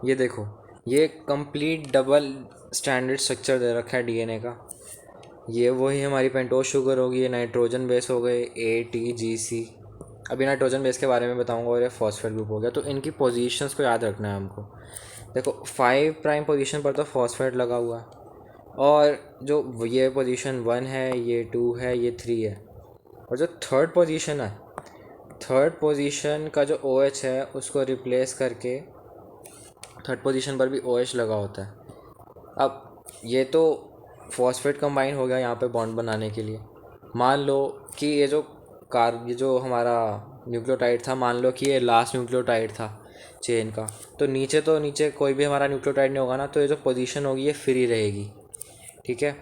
ये देखो, ये कंप्लीट डबल स्टैंडर्ड स्ट्रक्चर दे रखा है डीएनए का। ये वही हमारी पेंटोस शुगर होगी, ये नाइट्रोजन बेस हो गए ATGC। अभी नाइट्रोजन बेस के बारे में बताऊंगा, और ये फॉस्फेट ग्रुप हो गया। तो इनकी पोजीशंस को याद रखना है हमको। देखो 5 प्राइम पोजीशन पर तो फॉस्फेट लगा हुआ है, और जो ये पोजीशन 1 है, ये 2 है, ये 3 है, और जो थर्ड पोजीशन है, थर्ड पोजीशन का जो OH है उसको रिप्लेस करके थर्ड पोजीशन पर भी OH लगा होता है। अब ये तो फॉस्फेट कंबाइन हो गया यहाँ पे बॉन्ड बनाने के लिए। मान लो कि ये जो हमारा न्यूक्लियोटाइड था, मान लो कि ये लास्ट न्यूक्लियोटाइड था चेन का, तो नीचे कोई भी हमारा न्यूक्लियोटाइड नहीं होगा ना, तो ये जो पोजीशन होगी ये फ्री रहेगी, ठीक है।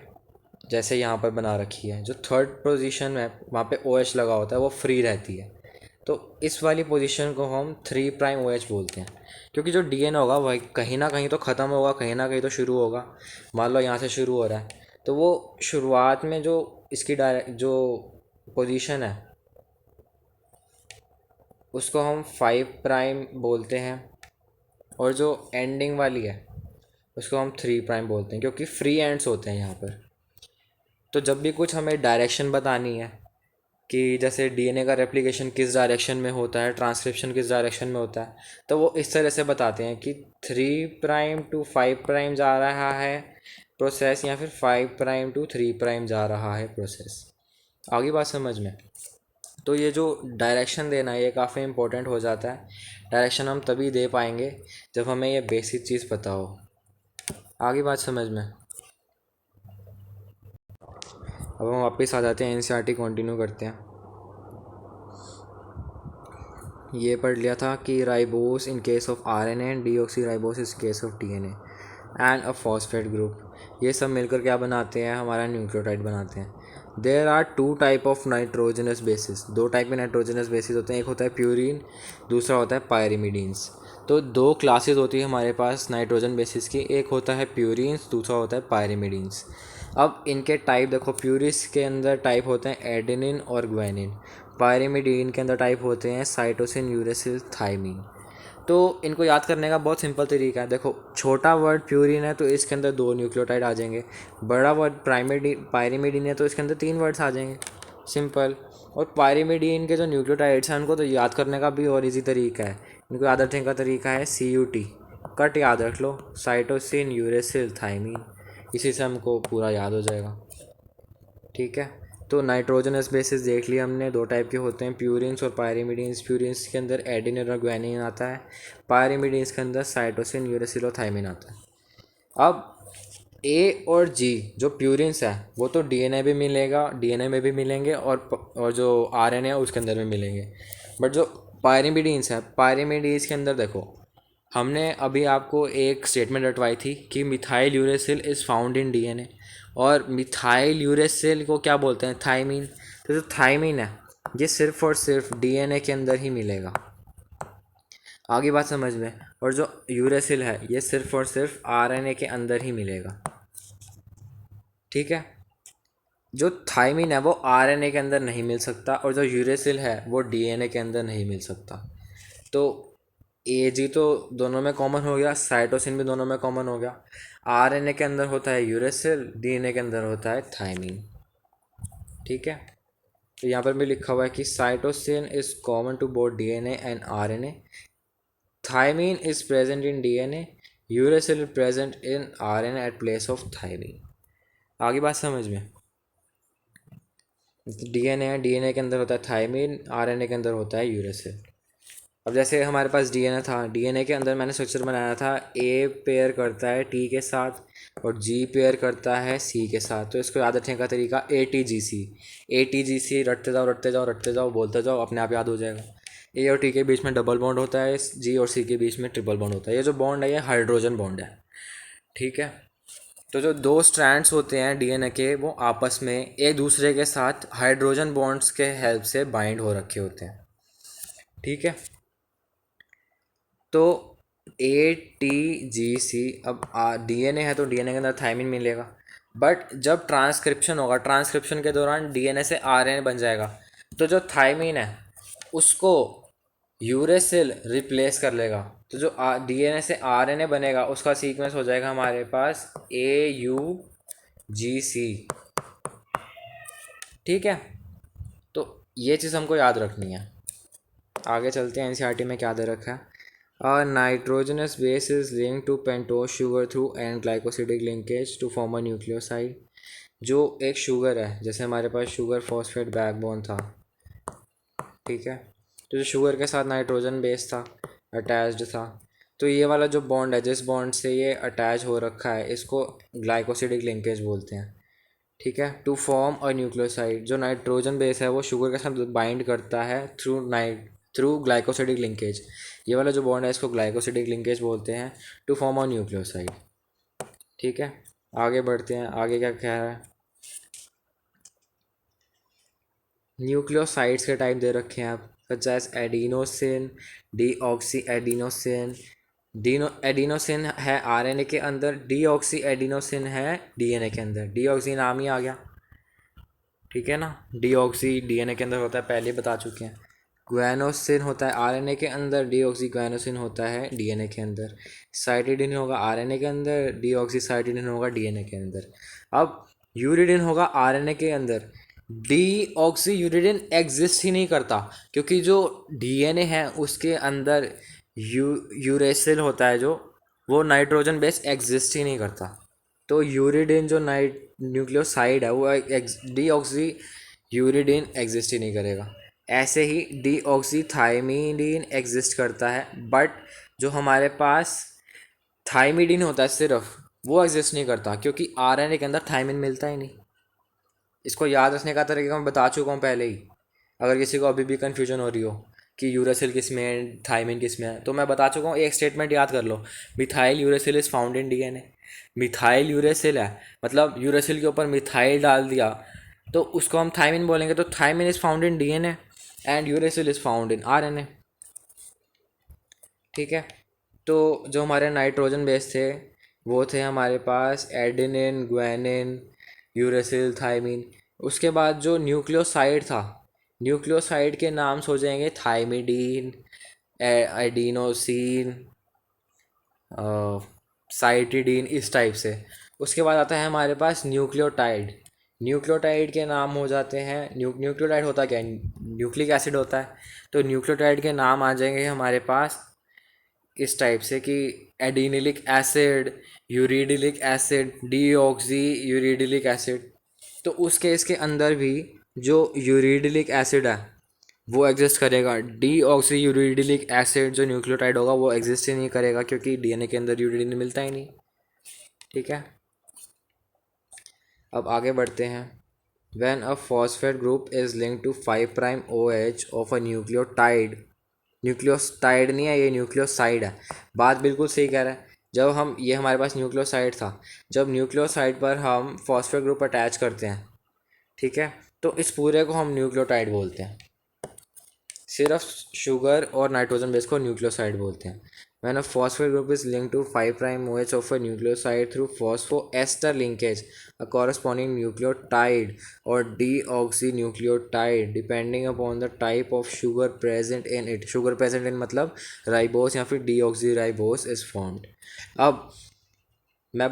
जैसे यहाँ पर बना रखी है, जो थर्ड पोजीशन है वहाँ पे OH लगा होता है वो फ्री रहती है। तो इस वाली पोजीशन को हम 3 प्राइम OH बोलते हैं, क्योंकि जो डीएनए होगा वह कहीं ना कहीं तो ख़त्म होगा, कहीं ना कहीं तो शुरू होगा। मान लो यहाँ से शुरू हो रहा है, तो वो शुरुआत में जो इसकी जो पोजीशन है उसको हम 5 प्राइम बोलते हैं, और जो एंडिंग वाली है उसको हम 3 प्राइम बोलते हैं, क्योंकि फ्री एंड्स होते हैं यहाँ पर। तो जब भी कुछ हमें डायरेक्शन बतानी है कि जैसे डीएनए का रेप्लिकेशन किस डायरेक्शन में होता है, ट्रांसक्रिप्शन किस डायरेक्शन में होता है, तो वो इस तरह से बताते हैं कि 3 प्राइम टू 5 प्राइम जा रहा है प्रोसेस, या फिर 5 प्राइम टू 3 प्राइम जा रहा है प्रोसेस। आगे बात समझ में? तो ये जो डायरेक्शन देना है ये काफ़ी इंपॉर्टेंट हो जाता है। डायरेक्शन हम तभी दे पाएंगे जब हमें ये बेसिक चीज़ पता हो। आगे बात समझ में? अब हम वापस आ जाते हैं, NCERT कंटिन्यू करते हैं। ये पढ़ लिया था कि ribose in case of RNA and deoxyribose is case of DNA and a phosphate group. ये सब मिलकर क्या बनाते हैं? हमारा न्यूक्लियोटाइड बनाते हैं। There are 2 type of nitrogenous bases. 2 type के नाइट्रोजनस बेसिस होते हैं, एक होता है प्यूरिन, दूसरा होता है पायरिमिडीन्स। तो 2 क्लासेस होती है हमारे पास नाइट्रोजन बेसिस की, एक होता है प्यूरिन्स, दूसरा होता है पायरिमिडीन्स। अब इनके टाइप देखो, प्यूरिस के अंदर टाइप होते हैं एडेनिन और ग्वानिन, पायरिमिडीन के अंदर टाइप होते हैं साइटोसिन, यूरेसिल, थाइमिन। तो इनको याद करने का बहुत सिंपल तरीका है। देखो, छोटा वर्ड प्यूरिन है तो इसके अंदर 2 न्यूक्लियोटाइड आ जाएंगे, बड़ा वर्ड पायरिमिडीन है तो इसके अंदर 3 वर्ड्स आ जाएंगे, सिंपल। और पायरिमिडीन के जो न्यूक्लियोटाइड्स हैं उनको तो याद करने का भी और इजी तरीका है। इनको याद रखने का तरीका है CUT, कट याद रख लो, साइटोसिन, यूरेसिल, थाइमिन। इसी से हमको पूरा याद हो जाएगा, ठीक है। तो नाइट्रोजनस बेसिस देख लिया हमने, 2 टाइप के होते हैं, प्यूरिन्स और पायरिमिडीन्स। प्यूरिन्स के अंदर एडेनिन और ग्वानिन आता है, पायरिमिडीन्स के अंदर साइटोसिन, यूरेसिल और थाइमिन आता है। अब A और G जो प्यूरिन्स है वो तो डीएनए में भी मिलेंगे, और जो RNA है उसके अंदर भी मिलेंगे। बट जो पायरिमिडीन्स है, पायरिमिडीन्स के अंदर देखो, हमने अभी आपको एक स्टेटमेंट रटवाई थी कि methyl uracil is found in DNA, और मिथाइल यूरेसिल को क्या बोलते हैं? थाइमीन। तो जो थाइमीन है ये सिर्फ और सिर्फ डीएनए के अंदर ही मिलेगा। आगे बात समझ में? और जो यूरेसिल है ये सिर्फ और सिर्फ आरएनए के अंदर ही मिलेगा। ठीक है, जो थायमिन है वो आरएनए के अंदर नहीं मिल सकता और जो यूरेसिल है वो डीएनए के अंदर नहीं मिल सकता। तो एजी तो दोनों में कॉमन हो गया, साइटोसिन भी दोनों में कॉमन हो गया। आरएनए के अंदर होता है यूरेसिल, डीएनए के अंदर होता है थायमिन। ठीक है, तो यहाँ पर भी लिखा हुआ है कि cytosine is common to both DNA and RNA, thymine is present in DNA, uracil is present in RNA at place of thymine. आगे बात समझ में? डीएनए है, डीएनए के अंदर होता है थायमिन, आरएनए के अंदर होता है यूरेसिल। अब जैसे हमारे पास डीएनए था, डीएनए के अंदर मैंने स्ट्रक्चर बनाया था, ए पेयर करता है टी के साथ और जी पेयर करता है सी के साथ। तो इसको याद रखने का तरीका A T G C, A T G सी रटते जाओ रटते जाओ रटते जाओ, बोलते जाओ, अपने आप याद हो जाएगा। ए और टी के बीच में डबल बॉन्ड होता है, जी और सी के बीच में ट्रिपल बॉन्ड होता है। ये जो बॉन्ड है ये हाइड्रोजन बॉन्ड है। ठीक है, तो जो दो स्ट्रैंड्स होते हैं डीएनए के वो आपस में एक दूसरे के साथ हाइड्रोजन बॉन्ड्स के हेल्प से बाइंड हो रखे होते हैं। ठीक है, तो ए टी जी सी, अब डीएनए है तो डीएनए के अंदर थायमिन मिलेगा, बट जब ट्रांसक्रिप्शन होगा, ट्रांसक्रिप्शन के दौरान डीएनए से आरएनए बन जाएगा, तो जो थायमिन है उसको यूरेसिल रिप्लेस कर लेगा। तो जो डीएनए से आरएनए बनेगा उसका सीक्वेंस हो जाएगा हमारे पास ए यू जी सी। ठीक है, तो ये चीज़ हमको याद रखनी है। आगे चलते हैं, एनसीईआरटी में क्या दे रखा है। Nitrogenous base is link to pentose sugar through and glycosidic linkage to form a nucleoside. जो एक शुगर है, जैसे हमारे पास शुगर फॉस्फेट बैकबोन था, ठीक है, तो जो शुगर के साथ नाइट्रोजन बेस था, अटैच्ड था, तो ये वाला जो बॉन्ड है, जिस बॉन्ड से ये अटैच हो रखा है, इसको ग्लाइकोसिडिक लिंकेज बोलते हैं। ठीक है, टू फॉर्म अ न्यूक्लियोसाइड, जो नाइट्रोजन बेस है वो शुगर के साथ बाइंड करता है थ्रू ग्लाइकोसिडिक लिंकेज। ये वाला जो बॉन्ड है इसको ग्लाइकोसिडिक लिंकेज बोलते हैं, टू फॉर्म अ न्यूक्लियोसाइड। ठीक है, आगे बढ़ते हैं, आगे क्या कह रहा है। न्यूक्लियोसाइड्स के टाइप दे रखे हैं आप, such as adenosine, deoxy adenosine. Adenosine है आरएनए के अंदर, डीऑक्सी एडिनोसिन है डीएनए के अंदर। डीऑक्सी नाम ही आ गया, ठीक है ना, डीऑक्सी डीएनए के अंदर होता है, पहले बता चुके हैं। ग्वानोसिन होता है आरएनए के अंदर, डीऑक्सी ग्वानोसिन होता है डीएनए के अंदर। साइटिडिन होगा आरएनए के अंदर, डीऑक्सी साइटिडिन होगा डीएनए के अंदर। अब यूरिडिन होगा आरएनए के अंदर। डीऑक्सी यूरिडिन एग्जिस्ट ही नहीं करता, क्योंकि जो डीएनए है उसके अंदर यूरेसिल होता है, जो वो नाइट्रोजन बेस एग्जिस्ट ही नहीं करता। तो यूरिडिन जो न्यूक्लियोसाइड है वो डीऑक्सी यूरिडिन एग्जिस्ट ही नहीं करेगा। ऐसे ही डीऑक्सीथाइमिडीन एग्जिस्ट करता है, बट जो हमारे पास थाइमिडीन होता है सिर्फ, वो एग्जिस्ट नहीं करता, क्योंकि आरएनए के अंदर थाइमिन मिलता ही नहीं। इसको याद रखने का तरीका मैं बता चुका हूँ पहले ही। अगर किसी को अभी भी कन्फ्यूजन हो रही हो कि यूरेसिल किस में है, थाइमिन किस में है, तो मैं बता चुका हूँ, एक स्टेटमेंट याद कर लो, methyl uracil is found in DNA. Methyl uracil है, मतलब यूरेसिल के ऊपर मिथाइल डाल दिया तो उसको हम थाइमिन बोलेंगे। तो thymine is found in DNA and uracil is found in RNA. ठीक है, तो जो हमारे नाइट्रोजन बेस थे वो थे हमारे पास एडेनिन, ग्वानिन, यूरेसिल, थाइमिन। उसके बाद जो न्यूक्लियोसाइड था, न्यूक्लियोसाइड के नाम्स हो जाएंगे थाइमिडीन, एडिनोसिन, साइटिडीन, इस टाइप से। उसके बाद आता है हमारे पास न्यूक्लियोटाइड। न्यूक्लियोटाइड के नाम हो जाते हैं, न्यूक्लियोटाइड होता क्या है, न्यूक्लिक एसिड होता है। तो न्यूक्लियोटाइड के नाम आ जाएंगे हमारे पास इस टाइप से कि adenylic acid, uridylic acid, deoxyuridylic acid. तो उस केस के अंदर भी जो यूरिडिलिक एसिड है वो एग्जिस्ट करेगा। डीऑक्सी यूरिडिलिक एसिड जो न्यूक्लियोटाइड होगा वो एग्जिस्ट ही नहीं करेगा, क्योंकि डीएनए के अंदर यूरिडिन मिलता ही नहीं। ठीक है, अब आगे बढ़ते हैं। When a phosphate group is link to 5 prime OH of a nucleotide, nucleotide नहीं है ये, न्यूक्लियोसाइड है। बात बिल्कुल सही कह रहा है। जब हम, ये हमारे पास न्यूक्लियोसाइड था, जब न्यूक्लियोसाइड पर हम फॉस्फेट ग्रुप अटैच करते हैं, ठीक है, तो इस पूरे को हम न्यूक्लियोटाइड बोलते हैं। सिर्फ शुगर और नाइट्रोजन बेस को न्यूक्लियोसाइड बोलते हैं। When a phosphate group is linked to 5' OH of a nucleoside through phosphoester linkage, a corresponding nucleotide or deoxynucleotide, depending upon the type of sugar present in it, sugar present in मतलब ribose या फिर deoxyribose is formed. अब मैं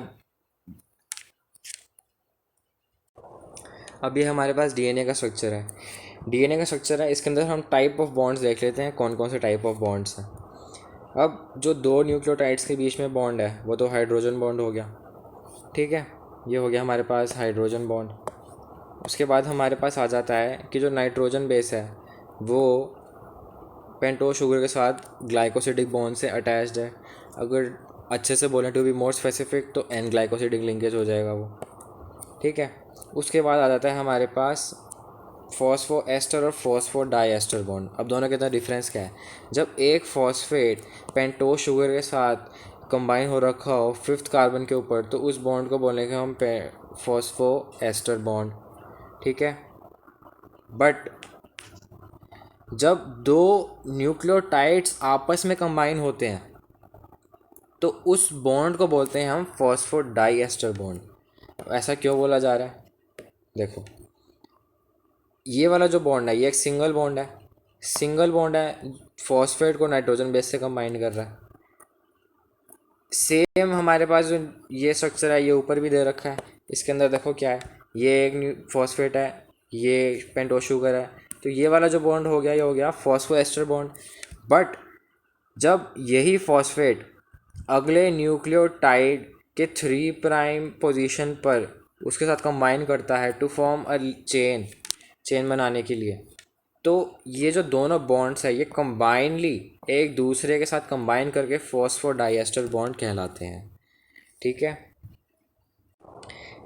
अब ये हमारे पास DNA का structure है. डीएनए का स्ट्रक्चर है, इसके अंदर हम टाइप ऑफ बॉन्ड्स देख लेते हैं, कौन कौन से टाइप ऑफ बॉन्ड्स हैं. अब जो दो न्यूक्लियोटाइड्स के बीच में बॉन्ड है वो तो हाइड्रोजन बॉन्ड हो गया. ठीक है, ये हो गया हमारे पास हाइड्रोजन बॉन्ड. उसके बाद हमारे पास आ जाता है कि जो नाइट्रोजन बेस है वो पेंटोज शुगर के साथ ग्लाइकोसिडिक बॉन्ड से अटैच्ड है. अगर अच्छे से बोलें टू बी मोर स्पेसिफिक तो एन ग्लाइकोसिडिक लिंकेज हो जाएगा वो. ठीक है, उसके बाद आ जाता है हमारे पास फॉस्फो एस्टर और फॉस्फो डाइएस्टर बॉन्ड. अब दोनों के अंदर डिफरेंस क्या है. जब एक फॉस्फेट पेंटोज शुगर के साथ कंबाइन हो रखा हो फिफ्थ कार्बन के ऊपर तो उस बॉन्ड को बोलेंगे हम फॉस्फो एस्टर बॉन्ड. ठीक है, बट जब दो न्यूक्लियोटाइड्स आपस में कंबाइन होते हैं तो उस बॉन्ड को बोलते हैं हम फॉस्फो डाइएस्टर बॉन्ड. ऐसा क्यों बोला जा रहा है. देखो, ये वाला जो बॉन्ड है ये एक सिंगल बॉन्ड है. सिंगल बॉन्ड है, फॉस्फेट को नाइट्रोजन बेस से कंबाइन कर रहा है. सेम हमारे पास जो ये स्ट्रक्चर है ये ऊपर भी दे रखा है. इसके अंदर देखो क्या है, ये एक फॉस्फेट है, ये पेंटोज शुगर है. तो ये वाला जो बॉन्ड हो गया ये हो गया फॉस्फो एस्टर बॉन्ड. बट जब यही फॉस्फेट अगले न्यूक्लियोटाइड के 3' पोजीशन पर उसके साथ कंबाइन करता है टू फॉर्म अ चेन बनाने के लिए, तो ये जो दोनों बॉन्ड्स है ये कंबाइनली एक दूसरे के साथ कंबाइन करके फॉस्फोडाइएस्टर बॉन्ड कहलाते हैं. ठीक है,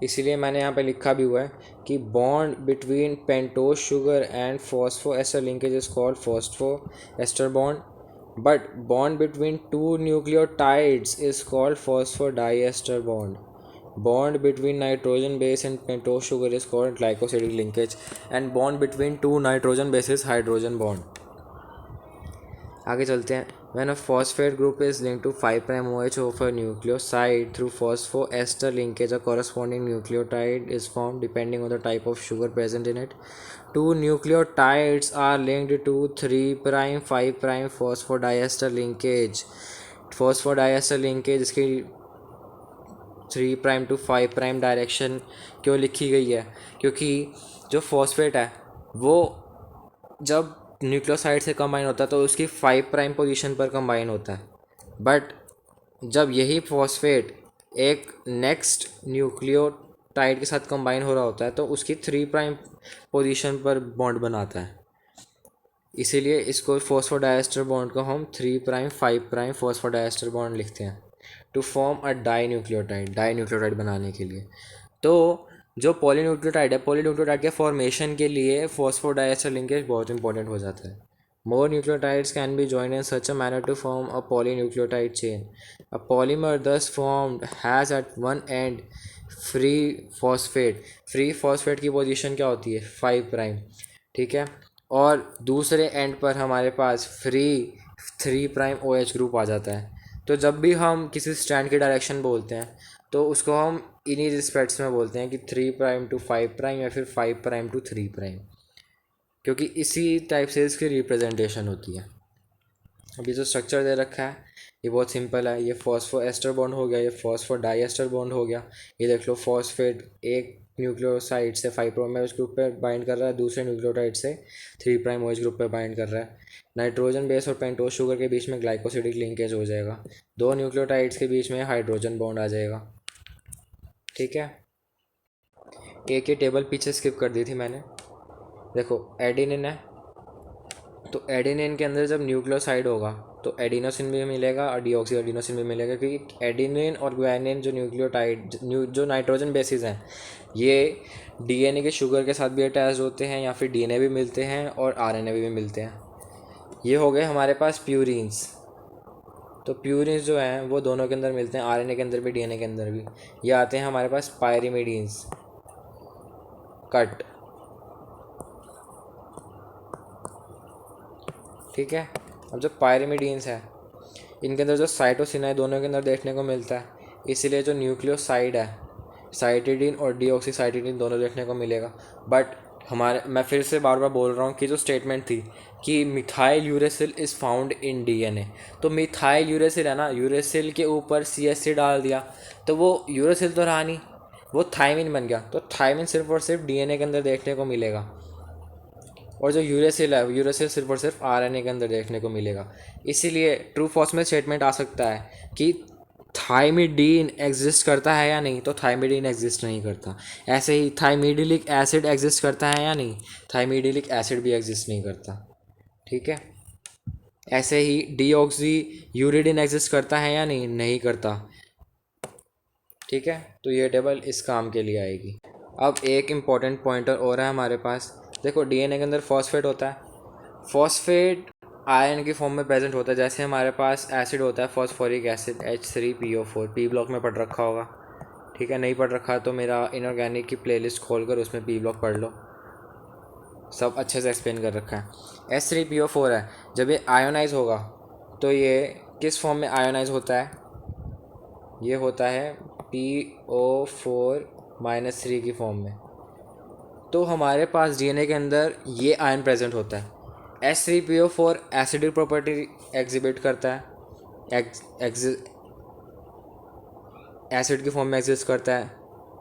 इसीलिए मैंने यहाँ पे लिखा भी हुआ है कि bond between pentose sugar and phosphoester linkage is called phosphoester bond, but bond between two nucleotides is called phosphodiester bond. Bond between nitrogen base and pentose sugar is called glycosidic linkage, and bond between two nitrogen bases hydrogen bond. आगे चलते हैं. When a phosphate group is linked to 5' OH of a nucleoside through phosphoester linkage, a corresponding nucleotide is formed depending on the type of sugar present in it. Two nucleotides are linked to 3' 5' phosphodiester linkage. Phosphodiester linkage इसकी 3' to 5' direction क्यों लिखी गई है, क्योंकि जो phosphate है वो जब न्यूक्लियोसाइड से कंबाइन होता है तो उसकी 5' पोजीशन पर कंबाइन होता है. बट जब यही फॉस्फेट एक नेक्स्ट न्यूक्लियोटाइड के साथ कंबाइन हो रहा होता है तो उसकी 3' पोजीशन पर बॉन्ड बनाता है. इसीलिए इसको फॉस्फोडाइएस्टर बॉन्ड को हम 3' 5' फॉस्फोडाइएस्टर बॉन्ड लिखते हैं to form a di nucleotide बनाने के लिए. तो जो पॉलीन्यूक्लियोटाइड है, पॉलीन्यूक्लियोटाइड के फॉर्मेशन के लिए फॉस्फोडाइएस्टर लिंकेज बहुत इंपॉर्टेंट हो जाता है. More nucleotides can be joined in such a manner to form a polynucleotide chain. A polymer thus formed has at one end free phosphate की पोजीशन क्या होती है 5'. ठीक है, और दूसरे एंड पर हमारे पास फ्री 3' OH ग्रुप आ जाता है. तो जब भी हम किसी स्ट्रैंड की डायरेक्शन बोलते हैं तो उसको हम इन्हीं रिस्पेक्ट्स में बोलते हैं कि 3' to 5' या फिर 5' to 3', क्योंकि इसी टाइप से इसकी रिप्रेजेंटेशन होती है. अब ये जो स्ट्रक्चर दे रखा है ये बहुत सिंपल है. ये फॉस्फो एस्टर बॉन्ड हो गया, ये फॉस्फो डाइएस्टर बॉन्ड हो गया. ये देख लो, फॉस्फेट एक न्यूक्लियोसाइड से 5' OH ग्रुप पे बाइंड कर रहा है, दूसरे न्यूक्लियोटाइड से 3' OH ग्रुप पे बाइंड कर रहा है. नाइट्रोजन बेस और पेंटोज शुगर के बीच में ग्लाइकोसिडिक लिंकेज हो जाएगा. दो न्यूक्लियोटाइड्स के बीच में हाइड्रोजन बॉन्ड आ जाएगा. ठीक है, एक ही टेबल पीछे स्किप कर दी थी मैंने. देखो, एडेनिन है तो एडेनिन के अंदर जब न्यूक्लियोसाइड होगा तो एडिनोसिन भी मिलेगा और डीऑक्सी एडिनोसिन भी मिलेगा, क्योंकि एडेनिन और ग्वानिन जो जो नाइट्रोजन बेसिस हैं ये डीएनए के शुगर के साथ भी अटैच होते हैं या फिर डीएनए भी मिलते हैं और आरएनए भी मिलते हैं. ये हो गए हमारे पास प्यूरिन्स. तो प्यूरिन्स जो हैं वो दोनों के अंदर मिलते हैं, आरएनए के अंदर भी डीएनए के अंदर भी. ये आते हैं हमारे पास पायरिमिडीन्स कट. ठीक है, अब जो पायरिमिडीन्स है इनके अंदर जो साइटोसिन है दोनों के अंदर देखने को मिलता है, इसीलिए जो न्यूक्लियोसाइड है साइटिडीन और डीऑक्सीसाइटिडीन दोनों देखने को मिलेगा। बट मैं फिर से बार बार बोल रहा हूँ कि जो स्टेटमेंट थी कि methyl uracil is found in DNA, तो मिथाइल यूरेसिल है ना, यूरेसिल के ऊपर CH डाल दिया तो वो यूरेसिल तो रहा नहीं, वो थायमिन बन गया। तो थायमिन सिर्फ और सिर्फ डीएनए के अंदर देखने को मिलेगा, और जो यूरेसिल है यूरेसिल सिर्फ और सिर्फ आरएनए के अंदर देखने को मिलेगा। इसीलिए ट्रू फॉल्स में स्टेटमेंट आ सकता है कि थाइमिडीन एग्जिस्ट करता है या नहीं, तो थाइमिडीन एग्जिस्ट नहीं करता। ऐसे ही थाइमिडिलिक एसिड एग्जिस्ट करता है या नहीं, थाइमिडिलिक एसिड भी एग्जिस्ट नहीं करता। ठीक है, ऐसे ही डीऑक्सी यूरिडिन एग्जिस्ट करता है या नहीं, नहीं करता। ठीक है, तो ये टेबल इस काम के लिए आएगी। अब एक इम्पॉर्टेंट पॉइंटर और है हमारे पास। देखो डीएनए के अंदर फॉस्फेट होता है, फॉस्फेट आयन की फॉर्म में प्रेजेंट होता है। जैसे हमारे पास एसिड होता है phosphoric acid H3PO4, P block में पढ़ रखा होगा। ठीक है, नहीं पढ़ रखा तो मेरा इनऑर्गेनिक की प्लेलिस्ट खोलकर उसमें पी ब्लॉक पढ़ लो, सब अच्छे से एक्सप्लेन कर रखा है। H3PO4 है, जब ये आयोनाइज होगा तो ये किस फॉर्म में आयोनाइज होता है, ये होता है PO4-3 की फॉर्म में। तो हमारे पास डीएनए के अंदर ये आयन प्रेजेंट होता है। H3PO4 एसिडिक प्रॉपर्टी एग्जिबिट करता है, एसिड की फॉर्म में एग्जिस्ट करता है,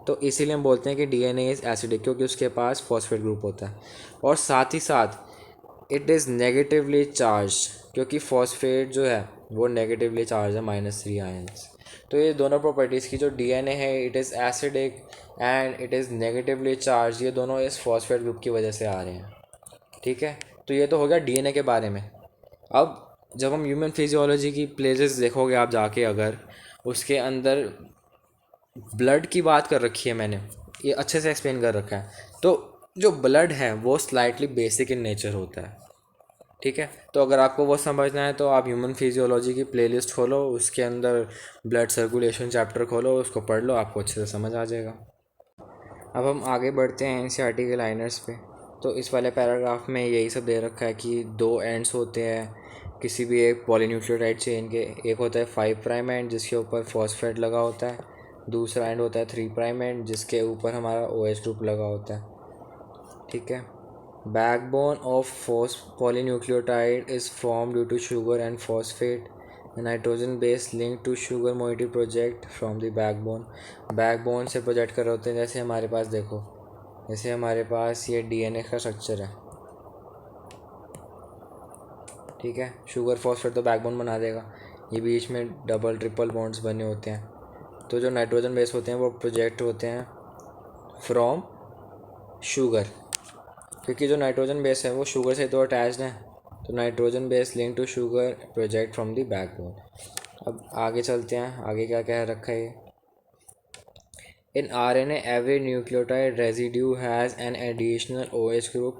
तो इसीलिए हम बोलते हैं कि डीएनए इज़ एसिडिक, क्योंकि उसके पास फॉस्फेट ग्रुप होता है। और साथ ही साथ इट इज़ नेगेटिवली चार्ज, क्योंकि फॉस्फेट जो है वो नेगेटिवली चार्ज है -3 आयंस। तो ये दोनों प्रॉपर्टीज़ की जो डीएनए है it is acidic and it is negatively charge, ये दोनों इस फॉस्फेट ग्रुप की वजह से आ रहे हैं। ठीक है, तो ये तो हो गया डीएनए के बारे में। अब जब हम ह्यूमन फिजियोलॉजी की प्लेलिस्ट देखोगे आप जाके, अगर उसके अंदर ब्लड की बात कर रखी है मैंने, ये अच्छे से एक्सप्लेन कर रखा है। तो जो ब्लड है वो स्लाइटली बेसिक इन नेचर होता है। ठीक है, तो अगर आपको वो समझना है तो आप ह्यूमन फिजियोलॉजी की प्लेलिस्ट खोलो, उसके अंदर ब्लड सर्कुलेशन चैप्टर खोलो, उसको पढ़ लो, आपको अच्छे से समझ आ जाएगा। अब हम आगे बढ़ते हैं एनसीईआरटी के लाइनर्स पे। तो इस वाले पैराग्राफ में यही सब दे रखा है कि 2 एंड्स होते हैं किसी भी एक पॉलीन्यूक्लियोटाइड चेन के। एक होता है 5' एंड जिसके ऊपर फॉस्फेट लगा होता है, दूसरा एंड होता है 3' एंड जिसके ऊपर हमारा OH ग्रुप लगा होता है। ठीक है, backbone of polynucleotide is form due to sugar and phosphate, nitrogen base link to sugar moiety project from the backbone. Backbone से प्रोजेक्ट कर रहे होते हैं, जैसे हमारे पास देखो, जैसे हमारे पास ये डीएनए का स्ट्रक्चर है। ठीक है, शुगर फॉस्फेट तो बैकबोन बना देगा, ये बीच में डबल ट्रिपल बॉन्ड्स बने होते हैं। तो जो नाइट्रोजन बेस होते हैं वो प्रोजेक्ट होते हैं फ्रॉम शुगर, क्योंकि जो नाइट्रोजन बेस है वो शुगर से तो अटैच्ड है, तो nitrogen base link to sugar project from the backbone. अब आगे चलते हैं, आगे क्या कह रखा है ये। In RNA, every nucleotide residue has an additional OH group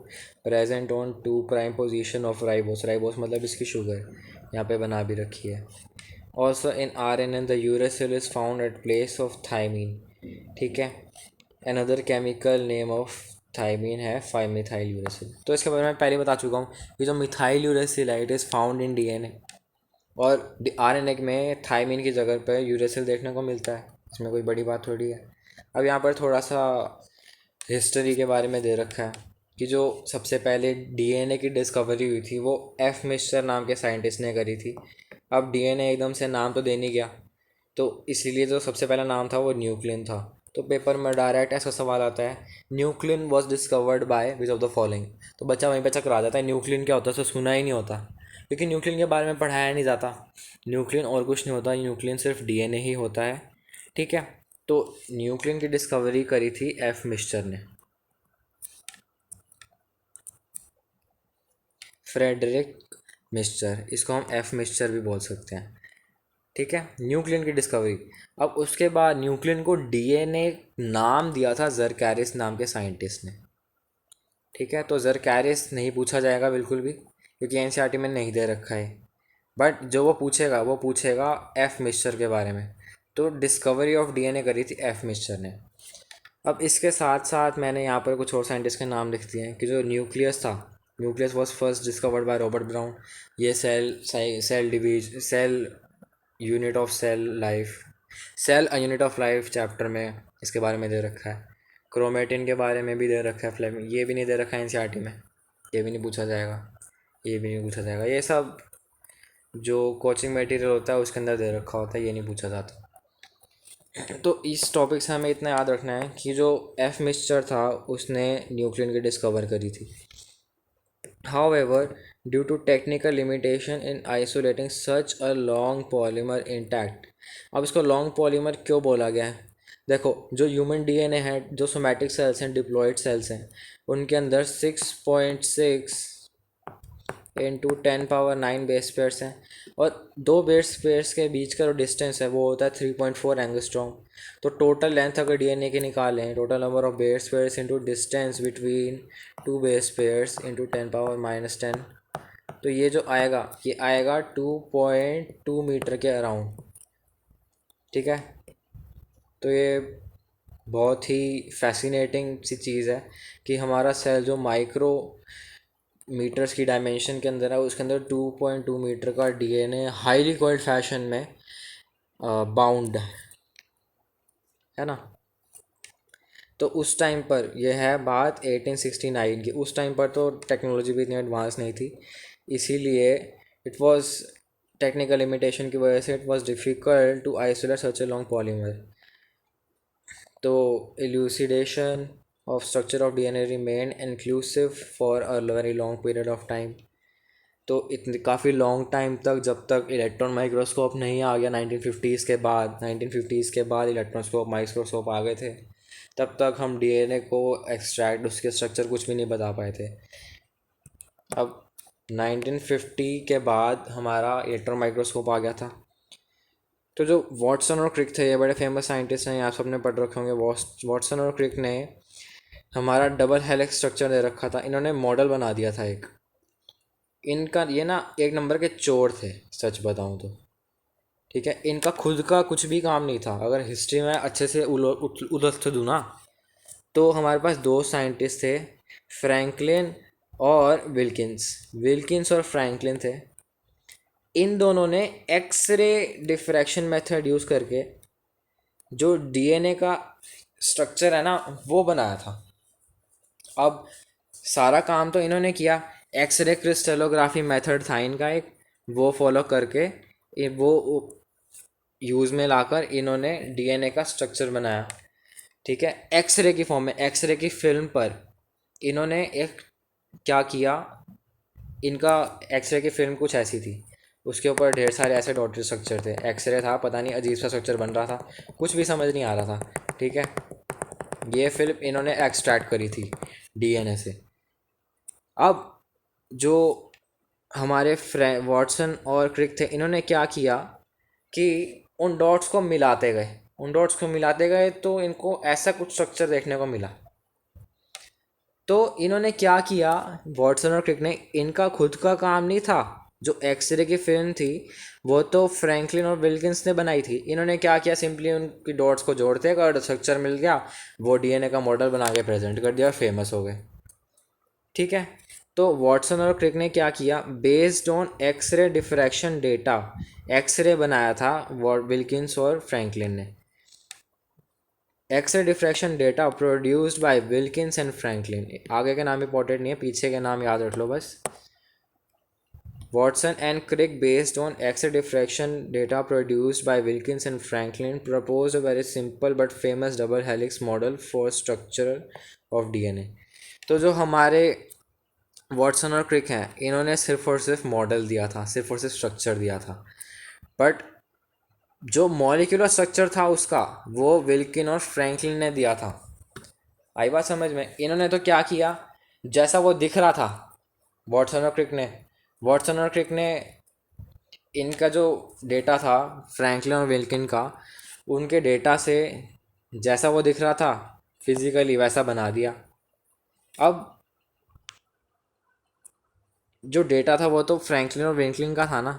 present on 2' position of ribose. Ribose मतलब इसकी शुगर यहाँ पे बना भी रखी है। Also in RNA, the uracil is found at place of thymine. ठीक है, another chemical name of thymine है 5-methyl uracil। तो इसके बारे में पहले बता चुका हूँ कि जो मिथाइल यूरेसिल है it is found in DNA, और आरएनए में थाइमीन की जगह पर यूरेसिल देखने को मिलता है, इसमें कोई बड़ी बात थोड़ी है। अब यहाँ पर थोड़ा सा हिस्ट्री के बारे में दे रखा है कि जो सबसे पहले डीएनए की डिस्कवरी हुई थी वो एफ मिस्चर नाम के साइंटिस्ट ने करी थी। अब डीएनए एकदम से नाम तो दे नहीं गया, तो इसीलिए जो सबसे पहला नाम था वो न्यूक्लियन था। तो पेपर में डायरेक्ट ऐसा सवाल आता है, nucleon was discovered by which of the following, तो बच्चा वहीं पर चकरा जाता है। न्यूक्लियन क्या होता है तो सुना ही नहीं होता, क्योंकि न्यूक्लियन के बारे में पढ़ाया नहीं जाता। न्यूक्लियन और कुछ नहीं होता, न्यूक्लियन सिर्फ डीएनए ही होता है। ठीक है, तो न्यूक्लियन की डिस्कवरी करी थी एफ मिस्चर ने, फ्रेडरिक मिस्चर, इसको हम एफ मिस्चर भी बोल सकते हैं। ठीक है, न्यूक्लियन की डिस्कवरी। अब उसके बाद न्यूक्लियन को डीएनए नाम दिया था ज़रकैरिस नाम के साइंटिस्ट ने। ठीक है, तो ज़रकैरिस नहीं पूछा जाएगा बिल्कुल भी, क्योंकि एनसीईआरटी में नहीं दे रखा है। बट जो वो पूछेगा एफ मिस्चर के बारे में। तो डिस्कवरी ऑफ डीएनए करी थी एफ मिस्चर ने। अब इसके साथ साथ मैंने यहाँ पर कुछ और साइंटिस्ट के नाम लिख दिए हैं कि जो न्यूक्लियस था, nucleus was first discovered by Robert Brown. ये cell unit of cell life, cell a unit of life chapter में इसके बारे में दे रखा है। क्रोमेटिन के बारे में भी दे रखा है फ्लेमिंग, ये भी नहीं दे रखा है एनसीईआरटी में, ये भी नहीं पूछा जाएगा, ये भी नहीं पूछा जाएगा। ये सब जो कोचिंग मटेरियल होता है उसके अंदर दे रखा होता है, ये नहीं पूछा जाता। तो इस टॉपिक से हमें इतना याद रखना है कि जो एफ मिक्सचर था उसने न्यूक्लियन की डिस्कवर करी थी। However, due to technical limitation in isolating such a long polymer intact, अब इसको लॉन्ग पॉलीमर क्यों बोला गया है? देखो, जो ह्यूमन डीएनए है, जो सोमैटिक सेल्स हैं, डिप्लॉयड सेल्स हैं, उनके अंदर 6.6 इंटू 10⁹ बेस पेयर्स हैं, और दो बेस पेयर्स के बीच का जो डिस्टेंस है वो होता है 3.4 एंगस्ट्रॉम। तो टोटल लेंथ अगर डीएनए की निकालें, total number of base pairs into distance between two base pairs into 10⁻⁻10, तो ये जो आएगा ये आएगा 2.2 मीटर के अराउंड। ठीक है, तो ये बहुत ही फैसिनेटिंग सी चीज़ है कि हमारा सेल जो माइक्रो मीटर्स की डायमेंशन के अंदर है उसके अंदर 2.2 मीटर का डीएनए हाईली कोल्ड फैशन में बाउंड है ना। तो उस टाइम पर यह है बात 1869 की। उस टाइम पर तो टेक्नोलॉजी भी इतनी एडवांस नहीं थी, इसीलिए इट वाज टेक्निकल लिमिटेशन की वजह से it was difficult to isolate such a long polymer. तो elucidation of structure of DNA remained inclusive for a very long period of time। तो इतनी काफ़ी लॉन्ग टाइम तक, जब तक इलेक्ट्रॉन माइक्रोस्कोप नहीं आ गया 1950s के बाद, 1950s के बाद इलेक्ट्रोस्कोप माइक्रोस्कोप आ गए थे, तब तक हम डीएनए को एक्सट्रैक्ट, उसके स्ट्रक्चर कुछ भी नहीं बता पाए थे। अब 1950 के बाद हमारा इलेक्ट्रॉन माइक्रोस्कोप आ गया था। तो जो वॉटसन और क्रिक थे, ये बड़े फेमस साइंटिस्ट हैं, आप सबने पढ़ रखे होंगे। वॉटसन और क्रिक ने हमारा डबल हेलिक्स स्ट्रक्चर दे रखा था, इन्होंने मॉडल बना दिया था एक। इनका ये ना एक नंबर के चोर थे, सच बताऊं तो। ठीक है, इनका खुद का कुछ भी काम नहीं था। अगर हिस्ट्री में अच्छे से उलझ दूँ ना, तो हमारे पास दो साइंटिस्ट थे, फ्रैंकलिन और विल्किंस। विल्किंस और फ्रैंकलिन थे। इन दोनों ने एक्सरे डिफ्रैक्शन मेथड यूज़ करके जो डीएनए का स्ट्रक्चर है ना वो बनाया था। अब सारा काम तो इन्होंने किया, एक्सरे क्रिस्टलोग्राफी मेथड था इनका एक, वो फॉलो करके वो यूज़ में लाकर इन्होंने डीएनए का स्ट्रक्चर बनाया। ठीक है, एक्सरे की फॉर्म में, एक्सरे की फिल्म पर इन्होंने एक क्या किया, इनका एक्सरे की फिल्म कुछ ऐसी थी, उसके ऊपर ढेर सारे ऐसे डॉटेड स्ट्रक्चर थे। एक्सरे था, पता नहीं अजीब सा स्ट्रक्चर बन रहा था, कुछ भी समझ नहीं आ रहा था। ठीक है, ये फिल्म इन्होंने एक्सट्रैक्ट करी थी डीएनए से। अब जो हमारे वॉटसन और क्रिक थे, इन्होंने क्या किया कि उन डॉट्स को मिलाते गए, उन डॉट्स को मिलाते गए, तो इनको ऐसा कुछ स्ट्रक्चर देखने को मिला। तो इन्होंने क्या किया, वॉटसन और क्रिक ने, इनका खुद का काम नहीं था। जो एक्सरे की फिल्म थी वो तो फ्रैंकलिन और विल्किंस ने बनाई थी। इन्होंने क्या किया, सिंपली उनकी डॉट्स को जोड़ते अगर स्ट्रक्चर मिल गया, वो डीएनए का मॉडल बना के प्रेजेंट कर दिया और फेमस हो गए। ठीक है, तो वॉटसन और क्रिक ने क्या किया, based on X-ray diffraction data X-ray बनाया था विल्किंस और फ्रैंकलिन ने। X-ray diffraction data produced by Wilkins and Franklin. आगे के नाम इंपॉर्टेंट नहीं है, पीछे के नाम याद रख लो बस। Watson and Crick, based on X-ray diffraction data produced by Wilkins and Franklin, proposed a very simple but famous double helix model for structure of DNA। तो जो हमारे वॉटसन और क्रिक हैं, इन्होंने सिर्फ और सिर्फ मॉडल दिया था, सिर्फ और सिर्फ स्ट्रक्चर दिया था, बट जो मॉलिक्यूलर स्ट्रक्चर था उसका वो विल्किन और फ्रैंकलिन ने दिया था। आई बात समझ में? इन्होंने तो क्या किया, जैसा वो दिख रहा था, वॉटसन और क्रिक ने इनका जो डेटा था फ्रैंकलिन और विल्किन का, उनके डेटा से जैसा वो दिख रहा था फिजिकली वैसा बना दिया। अब जो डेटा था वो तो फ्रैंकलिन और विल्किन का था ना,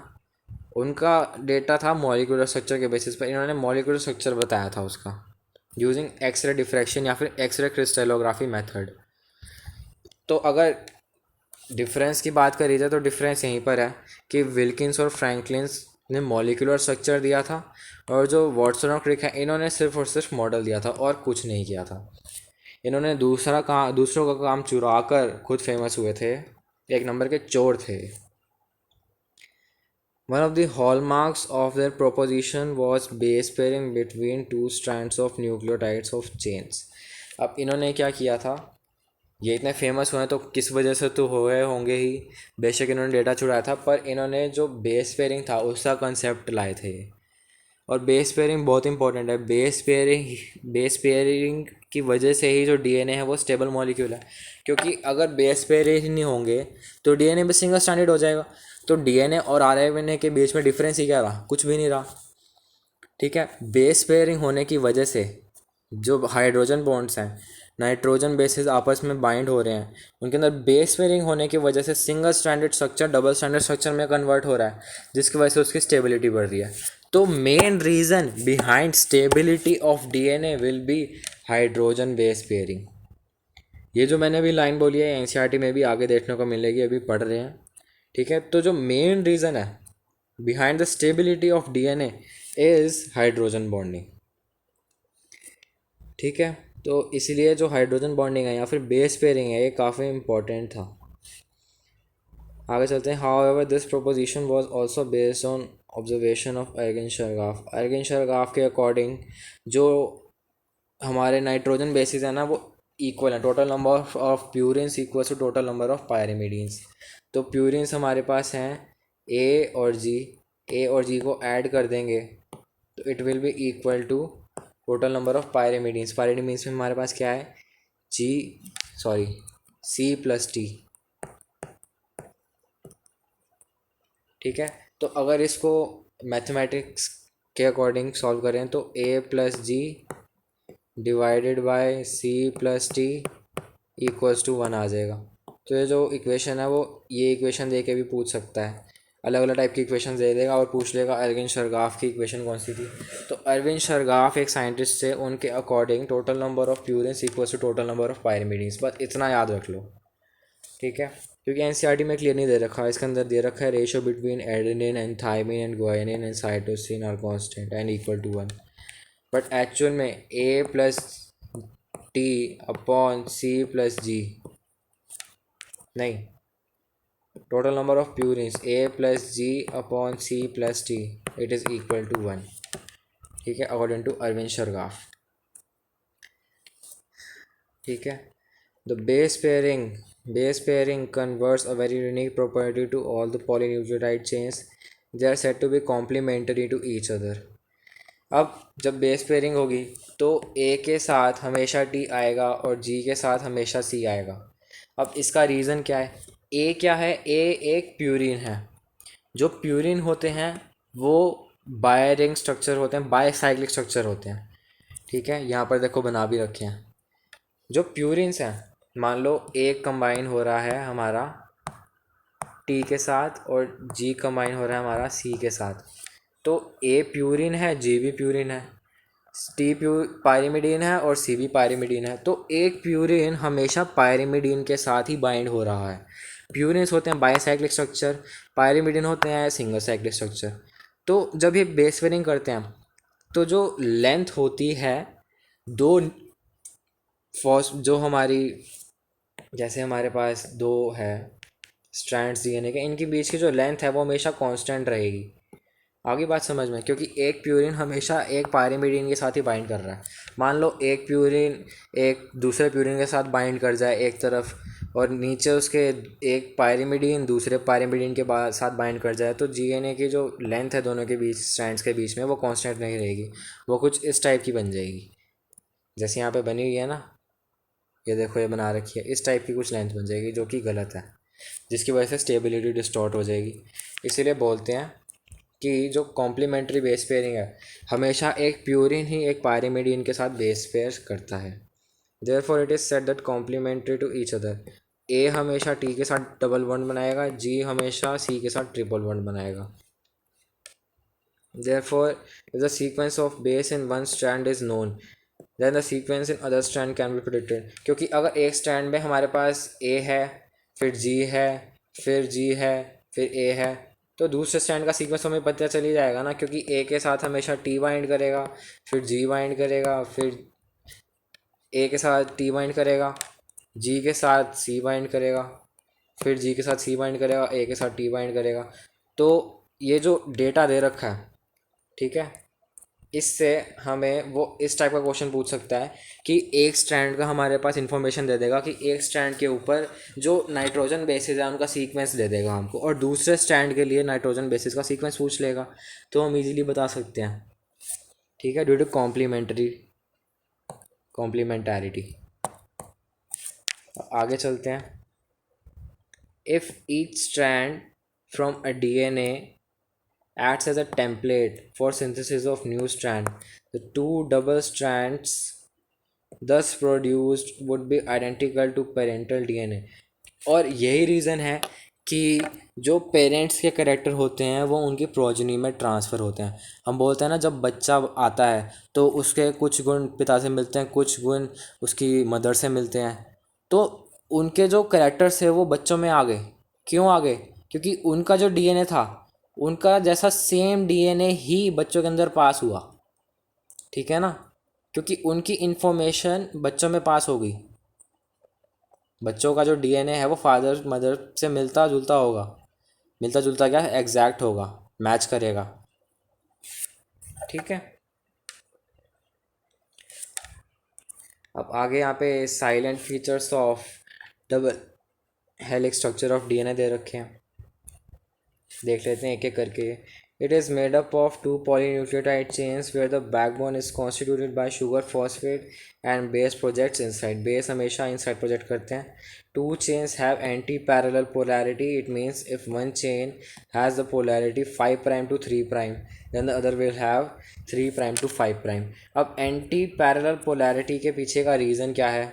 उनका डेटा था मॉलिक्यूलर स्ट्रक्चर के बेसिस पर। इन्होंने मॉलिक्यूलर स्ट्रक्चर बताया था उसका यूजिंग एक्सरे डिफ्रैक्शन या फिर एक्सरे क्रिस्टलोग्राफी मेथड। तो अगर डिफरेंस की बात करी जाए तो डिफरेंस यहीं पर है कि विल्किंस और फ्रैंकलिन्स ने मॉलिक्यूलर स्ट्रक्चर दिया था, और जो वाटसन और क्रिक है इन्होंने सिर्फ और सिर्फ मॉडल दिया था और कुछ नहीं किया था। इन्होंने दूसरों का काम चुरा कर खुद फेमस हुए थे, एक नंबर के चोर थे। One of the hallmarks of their proposition was base pairing between two strands of nucleotides of chains. अब इन्होंने क्या किया था, ये इतने फेमस हुए हैं तो किस वजह से तो हुए होंगे ही, बेशक इन्होंने डेटा छुड़ाया था, पर इन्होंने जो बेस पेयरिंग था उसका कंसेप्ट लाए थे। और बेस पेयरिंग बहुत इंपॉर्टेंट है। बेस पेयरिंग की वजह से ही जो डीएनए है वो स्टेबल मॉलिक्यूल है, क्योंकि अगर बेस पेयरिंग नहीं होंगे तो डीएनए भी सिंगल स्टैंडर्ड हो जाएगा। तो डीएनए और आरएनए के बीच में डिफरेंस ही क्या रहा, कुछ भी नहीं रहा। ठीक है, बेस पेयरिंग होने की वजह से जो हाइड्रोजन बॉन्ड्स हैं, नाइट्रोजन बेसिस आपस में बाइंड हो रहे हैं, उनके अंदर बेस पेयरिंग होने की वजह से single standard structure double standard structure में कन्वर्ट हो रहा है, जिसकी वजह से उसकी स्टेबिलिटी बढ़ रही है। तो main reason behind stability of DNA will be hydrogen base pairing. ये जो मैंने अभी लाइन बोली है एनसीईआरटी में भी आगे देखने को मिलेगी, अभी पढ़ रहे हैं। ठीक है, तो जो मेन रीज़न है behind the stability of DNA is hydrogen bonding. ठीक है, तो इसलिए जो हाइड्रोजन बॉन्डिंग है या फिर बेस पेयरिंग है ये काफ़ी इंपॉर्टेंट था। आगे चलते हैं। However this proposition was also based on observation of Erwin Chargaff के अकॉर्डिंग जो हमारे नाइट्रोजन बेसिस है ना वो इक्वल है, total number of purines equal to total number of pyrimidines. तो प्यूरिन्स हमारे पास हैं ए और जी को ऐड कर देंगे तो it will be equal to total number of pyrimidines. Pyrimidines में हमारे पास क्या है, सी प्लस टी। ठीक है, तो अगर इसको मैथमेटिक्स के अकॉर्डिंग सॉल्व करें तो A plus G divided by C plus T equals to 1 आ जाएगा। तो ये जो इक्वेशन है वो ये इक्वेशन दे के भी पूछ सकता है, अलग अलग टाइप की इक्वेशन दे देगा और पूछ लेगा एर्विन-शेरगॉफ की इक्वेशन कौन सी थी। तो एर्विन-शेरगॉफ एक साइंटिस्ट थे, उनके according total number of purines equals to total number of pyrimidines. बस इतना याद रख लो। ठीक है, क्योंकि एनसीईआरटी में क्लियर नहीं दे रखा है, इसके अंदर दे रखा है ratio between adenine and thymine and guanine and cytosine are constant and equal to 1, but actual में A plus T upon C plus G नहीं, total number of purines A plus G upon C plus T it is equal to 1। ठीक है, according to Erwin Chargaff. ठीक है, the base pairing converts a very unique property to all the polynucleotide chains. They are said to be complementary to each other. अब जब base pairing होगी तो ए के साथ हमेशा टी आएगा और जी के साथ हमेशा सी आएगा। अब इसका रीज़न क्या है, ए क्या है, ए एक प्यूरिन है। जो प्यूरिन होते हैं वो बायरिंग स्ट्रक्चर होते हैं, बायसाइक्लिक स्ट्रक्चर होते हैं। ठीक है, यहाँ पर देखो बना भी रखे हैं। जो प्यूरिन्स हैं, मान लो ए कंबाइन हो रहा है हमारा टी के साथ और जी कंबाइन हो रहा है हमारा सी के साथ, तो ए प्यूरिन है, जी भी प्यूरिन है, टी पायरिमिडीन है और सी भी पायरिमिडीन है। तो एक प्यूरिन हमेशा पायरिमिडीन के साथ ही बाइंड हो रहा है। प्यूरिन्स होते हैं बाईसाइक्लिक स्ट्रक्चर, पायरिमिडीन होते हैं सिंगल साइक्लिक स्ट्रक्चर। तो जब ये बेस पेयरिंग करते हैं तो जो लेंथ होती है दो जो हमारी, जैसे हमारे पास दो है स्ट्रैंड्स डीएनए के, इनके बीच की जो लेंथ है वो हमेशा कांस्टेंट रहेगी। आगे बात समझ में, क्योंकि एक प्यूरिन हमेशा एक पायरिमिडीन के साथ ही बाइंड कर रहा है। मान लो एक प्यूरिन एक दूसरे प्यूरिन के साथ बाइंड कर जाए एक तरफ, और नीचे उसके एक पायरिमिडीन दूसरे पायरिमिडीन के साथ बाइंड कर जाए, तो डीएनए की जो लेंथ है दोनों के बीच स्ट्रैंड्स के बीच में वो कांस्टेंट नहीं रहेगी, वो कुछ इस टाइप की बन जाएगी। जैसे यहाँ पे बनी हुई है ना, ये देखो ये बना रखी है, इस टाइप की कुछ लेंथ बन जाएगी जो कि गलत है, जिसकी वजह से स्टेबिलिटी डिस्टॉर्ट हो जाएगी। इसीलिए बोलते हैं कि जो कॉम्प्लीमेंट्री बेस पेयरिंग है हमेशा एक प्यूरिन ही एक पायरिमिडीन के साथ बेस पेयर करता है। Therefore it is said that complementary to each other. A हमेशा टी के साथ डबल बॉन्ड बनाएगा, जी हमेशा सी के साथ ट्रिपल बॉन्ड बनाएगा। Therefore if the sequence of base in one strand is known then the sequence in other strand can be predicted. क्योंकि अगर एक स्ट्रैंड में हमारे पास ए है, फिर जी है, फिर जी है, फिर ए है, तो दूसरे स्ट्रैंड का सीक्वेंस हमें पता चल ही जाएगा ना, क्योंकि ए के साथ हमेशा टी बाइंड करेगा, फिर जी बाइंड करेगा, फिर ए के साथ टी बाइंड करेगा, जी के साथ सी बाइंड करेगा, फिर जी के साथ सी बाइंड करेगा, ए के साथ टी बाइंड करेगा। तो ये जो डेटा दे रखा है, ठीक है, इससे हमें वो इस टाइप का क्वेश्चन पूछ सकता है कि एक स्ट्रैंड का हमारे पास इंफॉर्मेशन दे देगा कि एक स्ट्रैंड के ऊपर जो नाइट्रोजन बेसिस है उनका सीक्वेंस दे देगा हमको, और दूसरे स्ट्रैंड के लिए नाइट्रोजन बेसिस का सीक्वेंस पूछ लेगा। तो हम इजीली बता सकते हैं, ठीक है, ड्यू टू कॉम्प्लीमेंटैरिटी। आगे चलते हैं। If each strand from a DNA acts as a template for synthesis of new strand, the two double strands thus produced would be identical to parental DNA। और यही रीज़न है कि जो पेरेंट्स के character होते हैं वो उनकी प्रोजनी में ट्रांसफ़र होते हैं। हम बोलते हैं ना, जब बच्चा आता है तो उसके कुछ गुण पिता से मिलते हैं, कुछ गुण उसकी मदर से मिलते हैं। तो उनके जो करेक्टर्स थे वो बच्चों में आ गए। क्यों आ गए? क्योंकि उनका जो डीएनए था, उनका जैसा सेम डीएनए ही बच्चों के अंदर पास हुआ, ठीक है ना, क्योंकि उनकी इन्फॉर्मेशन बच्चों में पास हो गई। बच्चों का जो डीएनए है वो फादर मदर से मिलता जुलता होगा, मिलता जुलता क्या, एग्जैक्ट होगा, मैच करेगा, ठीक है। अब आगे यहाँ पे salient features of double helix structure of DNA दे रखे हैं, देख लेते हैं एक एक करके। It is made up of two polynucleotide chains where the backbone is constituted by sugar phosphate and base projects inside. Base हमेशा इनसाइड प्रोजेक्ट करते हैं। Two chains have anti parallel polarity. It means if one chain has the polarity 5' to 3', then the other will have 3' to 5'। अब anti parallel polarity के पीछे का reason क्या है?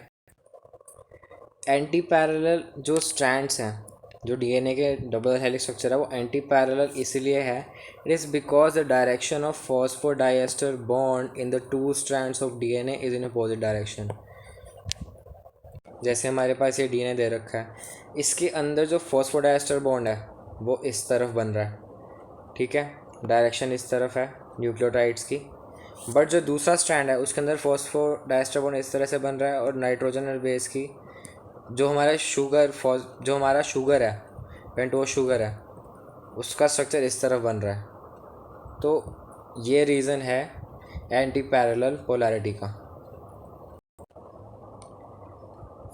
Anti parallel जो स्ट्रैंड्स हैं, जो डीएनए के डबल हेलिक्स स्ट्रक्चर है, वो एंटी पैरेलल इसलिए है, it is because the direction of phosphodiester bond in the two strands of DNA is in opposite direction. जैसे हमारे पास ये डीएनए दे रखा है, इसके अंदर जो फॉस्फोडाइएस्टर बॉन्ड है वो इस तरफ बन रहा है, ठीक है, डायरेक्शन इस तरफ है न्यूक्लियोटाइड्स की। बट जो दूसरा स्ट्रैंड है उसके अंदर फॉस्फोडाइएस्टर बॉन्ड इस तरह से बन रहा है, और नाइट्रोजन और बेस की जो हमारा शुगर है, पेंटोज शुगर है, उसका स्ट्रक्चर इस तरफ बन रहा है। तो ये रीज़न है एंटी पैरेलल पोलैरिटी का।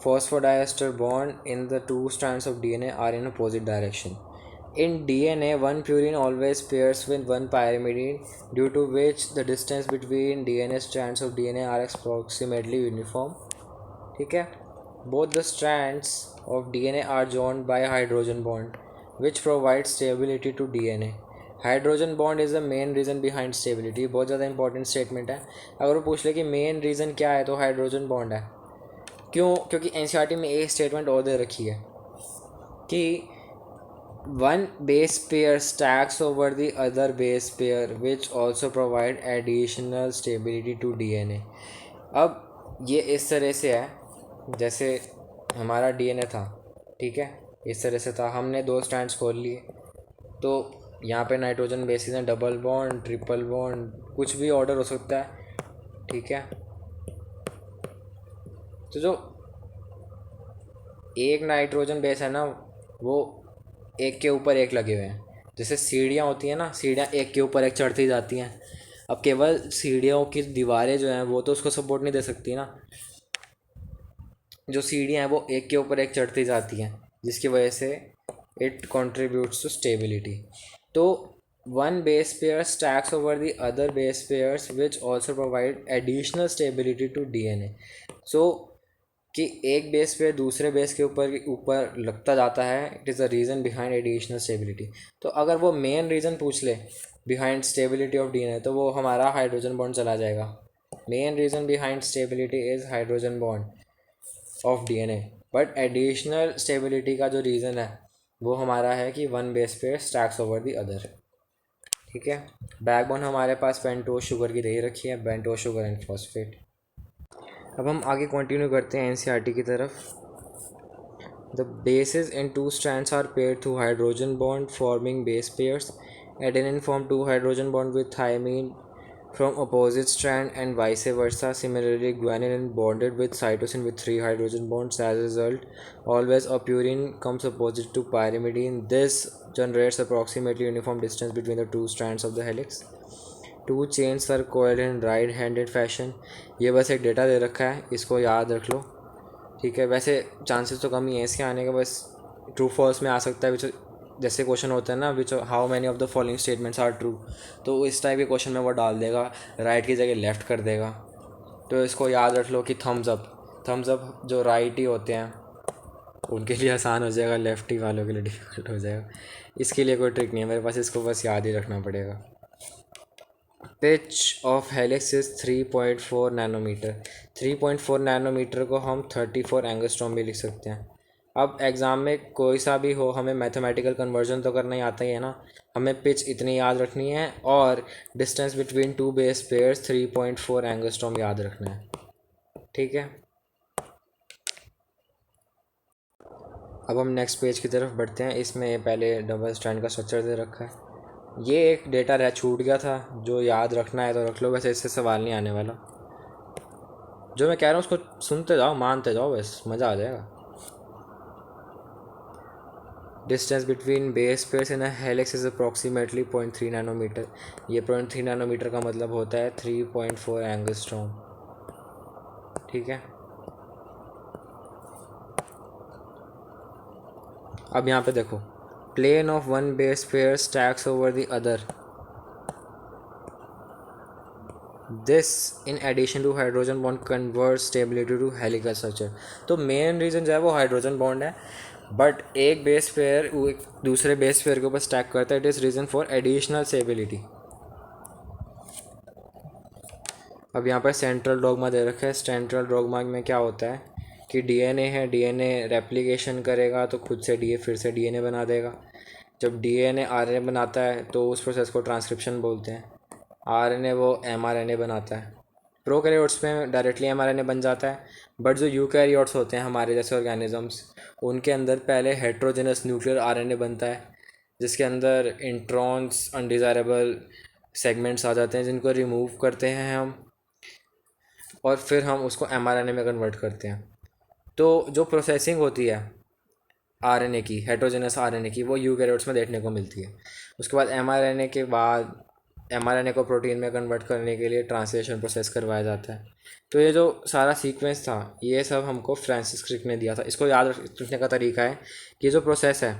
Phosphodiester bond in the two strands of DNA are in opposite direction. In DNA, one purine always pairs with one pyrimidine, due to which the distance between DNA strands of DNA are approximately uniform. ठीक है? Both the strands of DNA are joined by a hydrogen bond, which provides stability to DNA. Hydrogen bond is the main reason behind stability. बहुत ज़्यादा important statement है। अगर वो पूछ ले कि मेन रीज़न क्या है, तो हाइड्रोजन बॉन्ड है। क्यों? क्योंकि एनसीईआरटी में एक स्टेटमेंट और दे रखी है कि one base pair stacks over the other base pair, which also provide additional stability to DNA। अब ये इस तरह से है, जैसे हमारा डीएनए था, ठीक है, इस तरह से था, हमने दो स्ट्रैंड्स खोल लिए, तो यहाँ पे नाइट्रोजन बेसिस हैं, डबल बॉन्ड, ट्रिपल बॉन्ड, कुछ भी ऑर्डर हो सकता है, ठीक है। तो जो एक नाइट्रोजन बेस है ना, वो एक के ऊपर एक लगे हुए हैं। जैसे सीढ़ियाँ होती हैं ना, सीढ़ियाँ एक के ऊपर एक चढ़ती जाती हैं। अब केवल सीढ़ियों की दीवारें जो हैं वो तो उसको सपोर्ट नहीं दे सकती ना, जो सीढ़ियाँ हैं वो एक के ऊपर एक चढ़ती जाती हैं, जिसकी वजह से इट कंट्रीब्यूट्स टू स्टेबिलिटी। तो one base pair stacks over the other base pairs which also provide additional stability to DNA. So कि एक बेस पे दूसरे बेस के ऊपर लगता जाता है, it is the reason behind additional stability. तो अगर वो मेन रीज़न पूछ ले बिहाइंड स्टेबिलिटी ऑफ डीएनए, तो वो हमारा हाइड्रोजन बॉन्ड चला जाएगा। Main reason behind stability is hydrogen bond of DNA, but additional stability का जो रीज़न है वो हमारा है कि वन बेस पे स्टैक्स ओवर द अदर, ठीक है। बैकबोन हमारे पास पेंटोज शुगर की दे रखी है, पेंटोज शुगर एंड फॉस्फेट। अब हम आगे कंटिन्यू करते हैं एनसीईआरटी की तरफ। The bases in two strands are paired through hydrogen bond forming base pairs. Adenine form two hydrogen bond with thymine from opposite strand and vice versa. Similarly, guanine bonded with cytosine with three hydrogen bonds. As a result, always a purine comes opposite to pyrimidine. This generates approximately uniform distance between the two strands of the helix. Two chains are coiled in right handed fashion. ये बस एक data दे रखा है, इसको याद रख लो. ठीक है, वैसे चांसेस तो कम ही है इसके आने का, बस ट्रू फॉल्स में आ सकता है. विच जैसे क्वेश्चन होता है ना, which how many of the following statements are true, तो इस टाइप के क्वेश्चन में वो डाल देगा, राइट की जगह लेफ़्ट कर देगा. तो इसको याद रख लो कि थम्स अप जो राइट ही होते हैं उनके लिए आसान हो जाएगा, लेफ्ट ही वालों के लिए डिफ़िकल्ट हो जाएगा. इसके लिए कोई ट्रिक नहीं है मेरे पास, इसको बस याद ही रखना पड़ेगा. Pitch of helix is 3.4 nanometre. 3.4 nanometre को हम 34 एंगस्ट्रॉम भी लिख सकते हैं. अब एग्ज़ाम में कोई सा भी हो, हमें मैथमेटिकल कन्वर्जन तो करना ही आता ही है ना. हमें पिच इतनी याद रखनी है और distance between two base pairs 3.4 angstrom याद रखना है. ठीक है, अब हम नेक्स्ट पेज की तरफ बढ़ते हैं. इसमें पहले डबल स्ट्रैंड का स्ट्रक्चर दे रखा है. ये एक डेटा रह छूट गया था, जो याद रखना है तो रख लो, वैसे इससे सवाल नहीं आने वाला. जो मैं कह रहा हूँ उसको सुनते जाओ, मानते जाओ, बस मज़ा आ जाएगा. Distance between base pairs in a helix is approximately 0.3 nanometre. ये 0.3 नैनोमीटर का मतलब होता है 3.4 एंगस्ट्रॉम. ठीक है, अब यहाँ पे देखो, plane of one base pair stacks over the other. This in addition to hydrogen bond convert stability to helical structure. तो मेन रीज़न जो है वो हाइड्रोजन बॉन्ड है, बट एक बेस पेयर एक दूसरे बेस पेयर के ऊपर स्टैक करता है. It is reason for additional stability. अब यहाँ पर सेंट्रल डोगमा दे रखा है. सेंट्रल डोगमा में क्या होता है कि डीएनए है, डीएनए रेप्लिकेशन करेगा तो खुद से फिर से डीएनए बना देगा. जब डीएनए आरएनए बनाता है तो उस प्रोसेस को ट्रांसक्रिप्शन बोलते हैं. आरएनए वो एमआरएनए बनाता है. प्रोकैरियोट्स में डायरेक्टली एमआरएनए बन जाता है, बट जो यूकैरियोट्स होते हैं हमारे जैसे ऑर्गेनिजम्स, उनके अंदर पहले हेट्रोजेनस न्यूक्लियर आरएनए बनता है, जिसके अंदर इंट्रॉन्स, अनडिज़ायरेबल सेगमेंट्स आ जाते हैं जिनको रिमूव करते हैं हम, और फिर हम उसको एमआरएनए में कन्वर्ट करते हैं. तो जो प्रोसेसिंग होती है आरएनए की, हेट्रोजेनस आरएनए की, वो यूकैरियोट्स में देखने को मिलती है. उसके बाद एमआरएनए के बाद एमआरएनए को प्रोटीन में कन्वर्ट करने के लिए ट्रांसलेशन प्रोसेस करवाया जाता है. तो ये जो सारा सीक्वेंस था ये सब हमको फ्रांसिस क्रिक ने दिया था. इसको याद रखने का तरीका है कि जो प्रोसेस है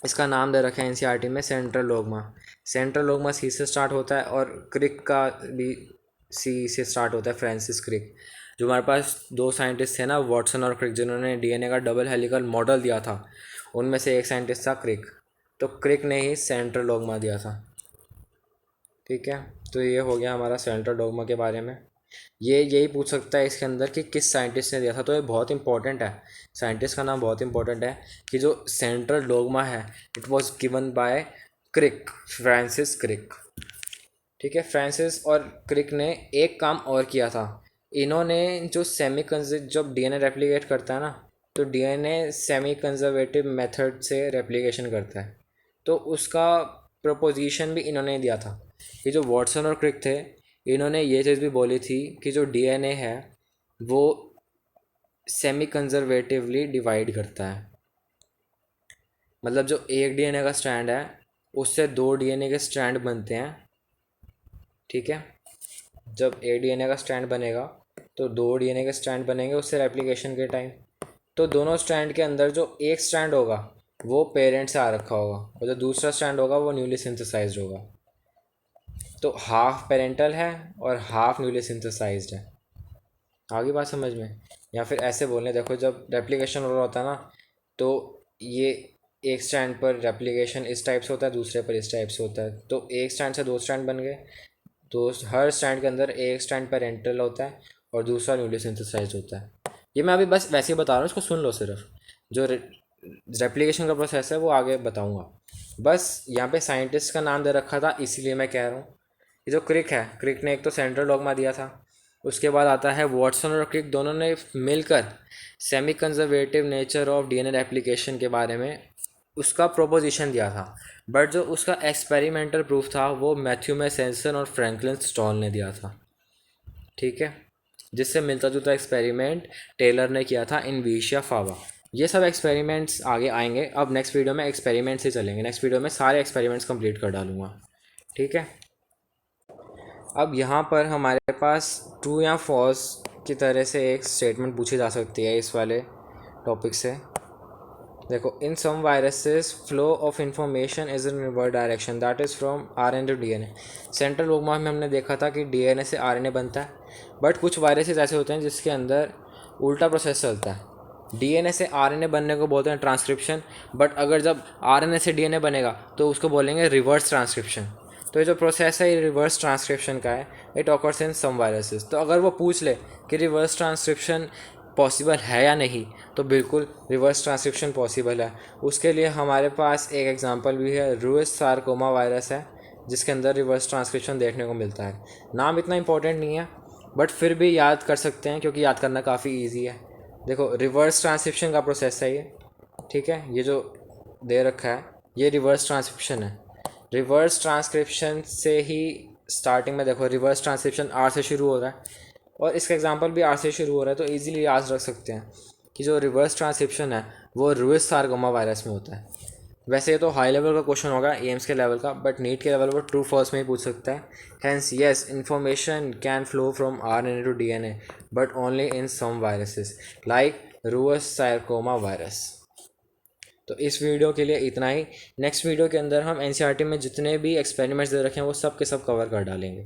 इसका नाम दे रखा है एनसीईआरटी में सेंट्रल डोगमा. सेंट्रल डोगमा सी से स्टार्ट होता है और क्रिक का भी सी से स्टार्ट होता है, फ्रांसिस क्रिक. जो हमारे पास दो साइंटिस्ट थे ना, वॉटसन और क्रिक, जिन्होंने डीएनए का डबल हेलिकल मॉडल दिया था, उनमें से एक साइंटिस्ट था क्रिक. तो क्रिक ने ही सेंट्रल डोगमा दिया था. ठीक है, तो ये हो गया हमारा सेंट्रल डोगमा के बारे में. ये यही पूछ सकता है इसके अंदर कि किस साइंटिस्ट ने दिया था, तो ये बहुत इंपॉर्टेंट है. साइंटिस्ट का नाम बहुत इंपॉर्टेंट है कि जो सेंट्रल डोगमा है it was given by Crick, Francis Crick. ठीक है, फ्रांसिस और क्रिक ने एक काम और किया था. इन्होंने जो सेमी कंजर्व, जब डीएनए रेप्लिकेट करता है ना, तो डीएनए सेमी कंजर्वेटिव मेथड से रेप्लिकेशन करता है. तो उसका प्रपोजिशन भी इन्होंने दिया था. ये जो वॉटसन और क्रिक थे, इन्होंने ये चीज़ भी बोली थी कि जो डीएनए है वो सेमी कंजर्वेटिवली डिवाइड करता है. मतलब जो एक डीएनए का स्ट्रैंड है उससे दो डीएनए के स्ट्रैंड बनते हैं. ठीक है, जब एक डीएनए का स्ट्रैंड बनेगा तो दो डीएनए के स्ट्रैंड बनेंगे उससे रेप्लिकेशन के टाइम. तो दोनों स्ट्रैंड के अंदर जो एक स्ट्रैंड होगा वो पेरेंट से आ रखा होगा और जो दूसरा स्ट्रैंड होगा वो न्यूली सिंथेसाइज्ड होगा. तो हाफ पेरेंटल है और हाफ न्यूली सिंथेसाइज्ड है. आगे बात समझ में? या फिर ऐसे बोलने, देखो जब रेप्लिकेशन हो रहा होता है ना, तो ये एक स्ट्रैंड पर रेप्लिकेशन इस टाइप से होता है, दूसरे पर इस टाइप से होता है. तो एक स्ट्रैंड से दो स्ट्रैंड बन गए, तो हर स्ट्रैंड के अंदर एक स्ट्रैंड पेरेंटल होता है और दूसरा न्यूली सिंथेसाइज्ड होता है. ये मैं अभी बस वैसे ही बता रहा हूँ, इसको सुन लो. सिर्फ जो रेप्लिकेशन का प्रोसेस है वो आगे बताऊँगा. बस यहाँ पे साइंटिस्ट का नाम दे रखा था इसीलिए मैं कह रहा हूँ. ये जो क्रिक है, क्रिक ने एक तो सेंट्रल डोगमा दिया था उसके बाद आता है वॉटसन और क्रिक, दोनों ने मिलकर semi conservative nature of DNA replication के बारे में उसका प्रोपोजिशन दिया था। बट जो उसका एक्सपेरिमेंटल प्रूफ था वो मैथ्यू मैसेंसन और फ्रैंकलिन स्टॉल ने दिया था। ठीक है, जिससे मिलता जुलता एक्सपेरिमेंट टेलर ने किया था इन विशिया फावा। ये सब एक्सपेरिमेंट्स आगे आएंगे। अब नेक्स्ट वीडियो में एक्सपेरिमेंट से चलेंगे, नेक्स्ट वीडियो में सारे एक्सपेरिमेंट्स कंप्लीट कर डालूंगा। ठीक है, अब यहाँ पर हमारे पास ट्रू या फॉल्स की तरह से एक स्टेटमेंट पूछी जा सकती है इस वाले टॉपिक से। देखो, in some viruses flow of information is in reverse direction that is from RNA to DNA. Central dogma में हमने देखा था कि डीएनए से आरएनए बनता है, बट कुछ वायरसेस ऐसे होते हैं जिसके अंदर उल्टा प्रोसेस चलता है। डीएनए से आरएनए बनने को बोलते हैं ट्रांसक्रिप्शन, बट अगर जब आरएनए से डीएनए बनेगा तो उसको बोलेंगे रिवर्स ट्रांसक्रिप्शन। तो ये जो प्रोसेस है ये रिवर्स ट्रांसक्रिप्शन का है, it occurs in some viruses. तो अगर वो पूछ ले कि रिवर्स ट्रांसक्रिप्शन पॉसिबल है या नहीं, तो बिल्कुल रिवर्स ट्रांसक्रिप्शन पॉसिबल है। उसके लिए हमारे पास एक एग्जांपल भी है, रूएस सार्कोमा वायरस है जिसके अंदर रिवर्स ट्रांसक्रिप्शन देखने को मिलता है। नाम इतना इंपॉर्टेंट नहीं है, बट फिर भी याद कर सकते हैं क्योंकि याद करना काफ़ी ईजी है। देखो, रिवर्स ट्रांसक्रिप्शन का प्रोसेस है ये। ठीक है, ये जो दे रखा है ये रिवर्स ट्रांसक्रिप्शन है। रिवर्स ट्रांसक्रिप्शन से ही स्टार्टिंग में देखो, रिवर्स ट्रांसक्रिप्शन आर से शुरू हो रहा है और इसका एग्जांपल भी आर से शुरू हो रहा है, तो इजीली याद रख सकते हैं कि जो रिवर्स ट्रांसक्रिप्शन है वो रूएस सार्कोमा वायरस में होता है। वैसे ये तो हाई लेवल का क्वेश्चन होगा, एम्स के लेवल का, बट नीट के लेवल पर ट्रू फॉल्स में ही पूछ सकता है। Hence yes, information can flow from RNA to DNA but only in some viruses like Rous sarcoma virus. तो इस वीडियो के लिए इतना ही। नेक्स्ट वीडियो के अंदर हम एनसीईआरटी में जितने भी एक्सपेरिमेंट्स दे रखे हैं वो सब के सब कवर कर डालेंगे।